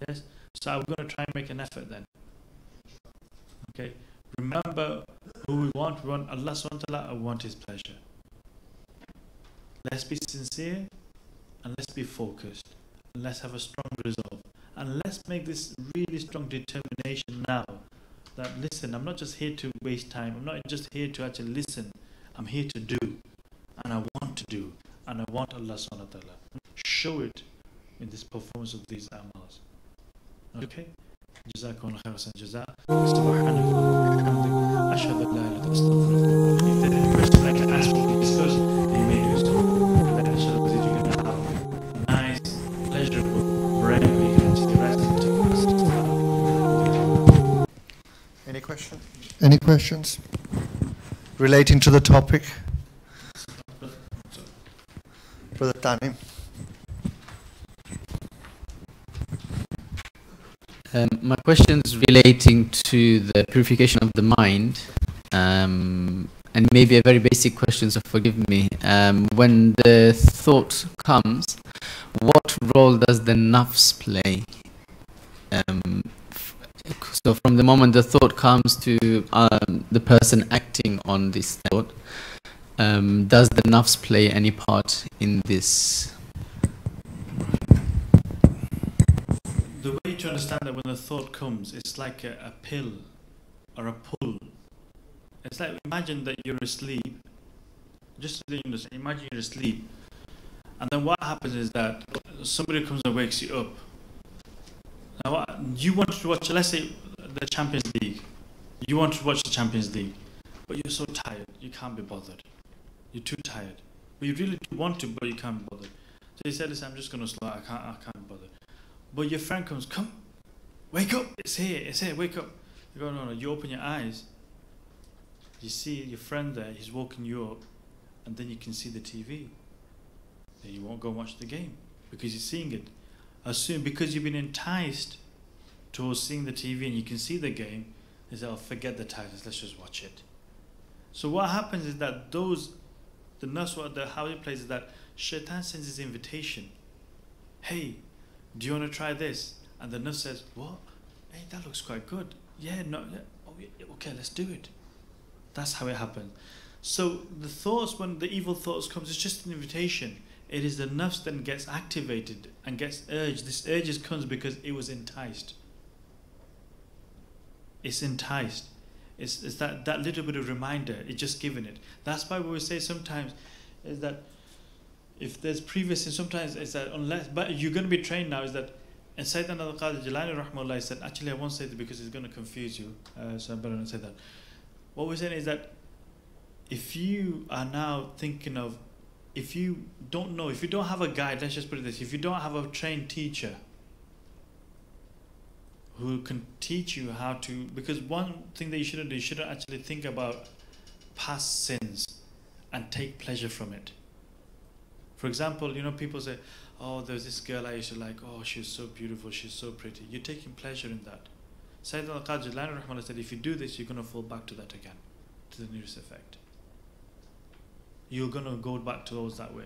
Yes? So I'm going to try and make an effort then. Okay? Remember who we want. We want Allah subhanahu wa ta'ala, I want His pleasure. Let's be sincere and let's be focused. And let's have a strong resolve. And let's make this really strong determination now. That listen, I'm not just here to waste time. I'm not just here to actually listen. I'm here to do. And I want to do. And I want Allah subhanahu wa ta'ala. Show it in this performance of these amals. Okay? Jazakumullah khair wa jazaa. Subhanahu wa ta'ala. Ashhadu an la ilaha illa If there is any question I can ask you to discuss, you may do so. And then inshallah you're going to have a nice, pleasurable break where you can actually rest and take rest. Any questions? Any questions relating to the topic? Brother Tanim. My question is relating to the purification of the mind, and maybe a very basic question, so forgive me. When the thought comes, what role does the nafs play? So from the moment the thought comes to the person acting on this thought, does the nafs play any part in this? The way to understand that when the thought comes, it's like a pill or a pull. It's like, imagine that you're asleep. Just so you understand, imagine you're asleep. And then what happens is that somebody comes and wakes you up. Now, you want to watch, let's say, the Champions League. You want to watch the Champions League, but you're so tired, you can't be bothered. You're too tired. But you really do want to, but you can't be bothered. So you said, listen, I'm just going to slow, I can't be bothered. But your friend comes, come, wake up, it's here, wake up. You go, no, you open your eyes. You see your friend there, he's woken you up, and then you can see the TV. Then you won't go and watch the game, because you're seeing it. As soon, because you've been enticed towards seeing the TV and you can see the game, they say, oh, forget the titles, let's just watch it. So what happens is that the nafs, how it plays is that shaitan sends his invitation. Hey, do you want to try this? And the nafs says, what? Hey, that looks quite good. Yeah, no, yeah. Oh, yeah, okay, let's do it. That's how it happens. So the thoughts, when the evil thoughts comes, it's just an invitation. It is the nafs that gets activated and gets urged. This urge comes because it was enticed. It's enticed. It's that little bit of reminder. It's just given it. That's why we say sometimes is that if there's previous, and sometimes it's that unless, but you're going to be trained now, is that, and Sayyidina al-Qadir Jilani rahmahullah said, actually I won't say that because it's going to confuse you, so I better not say that. What we're saying is that if you are now thinking of, if you don't know, if you don't have a guide, let's just put it this, if you don't have a trained teacher who can teach you how to, because one thing that you shouldn't do, you shouldn't actually think about past sins and take pleasure from it. For example, you know, people say, oh, there's this girl I used to like, oh, she's so beautiful, she's so pretty. You're taking pleasure in that. Sayyidina al-Qadr Jilani said, if you do this, you're going to fall back to that again, to the nearest effect. You're going to go back towards that way.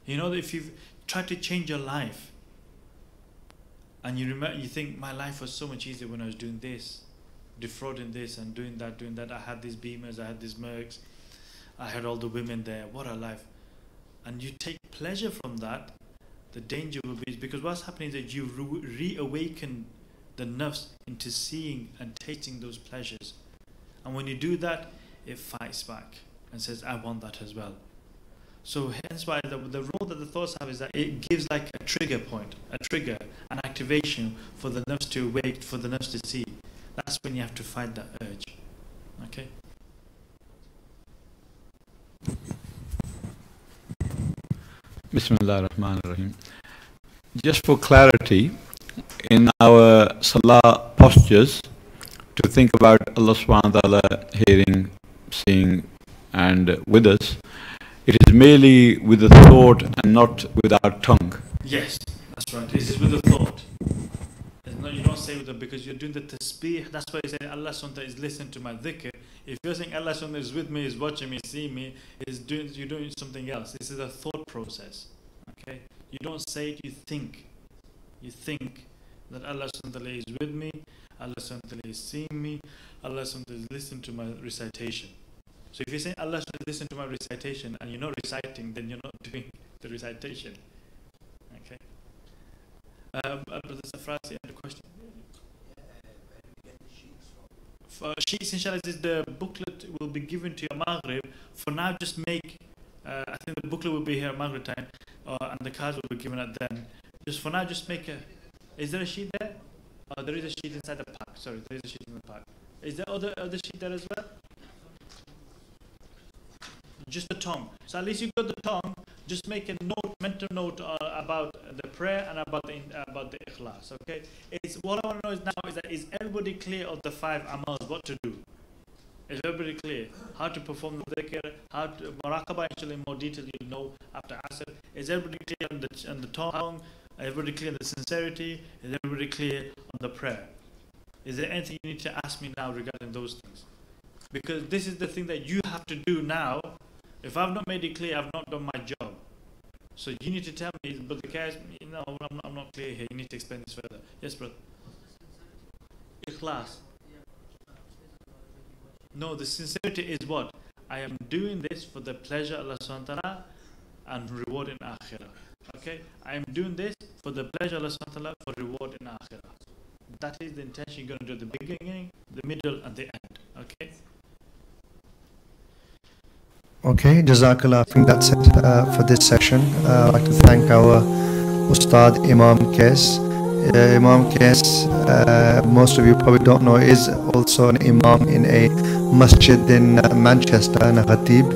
You know, if you've tried to change your life, and you think, my life was so much easier when I was doing this, defrauding this and doing that. I had these Beamers, I had these Mercs, I had all the women there, what a life. And you take pleasure from that, the danger will be, because what's happening is that you reawaken the nafs into seeing and tasting those pleasures. And when you do that, it fights back and says, I want that as well. So hence why the role that the thoughts have is that it gives like a trigger point, a trigger, an activation for the nafs to awake, for the nafs to see. That's when you have to fight that urge. Okay? Bismillah ar-Rahman ar-Rahim. Just for clarity, in our salah postures, to think about Allah subhanahu wa ta'ala hearing, seeing and with us, it is merely with the thought and not with our tongue. Yes, that's right. This is with the thought. You don't say with them because you're doing the tasbih. That's why you say Allah subhanahu wa ta'ala is listening to my dhikr. If you're saying Allah subhanahu wa ta'ala is with me, is watching me, seeing me, you're doing something else. This is a thought process. Okay? You don't say it, you think. You think that Allah subhanahu wa ta'ala is with me, Allah subhanahu wa ta'ala is seeing me, Allah subhanahu wa ta'ala is listening to my recitation. So if you're saying Allah subhanahu wa ta'ala is listening to my recitation and you're not reciting, then you're not doing the recitation. Okay? Brother Safrasi, you had a question? Sheets, inshallah, the booklet will be given to you at Maghrib. For now, just make, I think the booklet will be here at Maghrib time, and the cards will be given at then. Just for now, just make a, is there a sheet there? Oh, there is a sheet inside the pack. Sorry, there is a sheet in the pack. Is there other sheet there as well? Just the tongue. So at least you got the tongue. Just make a note, mental note about the prayer and about the ikhlas. Okay. It's what I want to know is now is everybody clear of the 5 amals? What to do? Is everybody clear? How to perform the dhikr? How to muraqabah? Actually, in more detail, you'll know after asr. Is everybody clear on the tongue? Everybody clear on the sincerity? Is everybody clear on the prayer? Is there anything you need to ask me now regarding those things? Because this is the thing that you have to do now. If I've not made it clear, I've not done my job. So you need to tell me, but the Qais, no, I'm not clear here. You need to explain this further. Yes, brother. Ikhlas. No, the sincerity is what? I am doing this for the pleasure of Allah subhanahu wa ta'ala and reward in akhirah. Okay? I am doing this for the pleasure of Allah subhanahu wa ta'ala for reward in akhirah. That is the intention you're going to do at the beginning, the middle and the end. Okay? Okay, Jazakallah. I think that's it for this session. I'd like to thank our Ustad Imam Qais. Imam Qais, most of you probably don't know, is also an Imam in a masjid in Manchester, and a Khatib.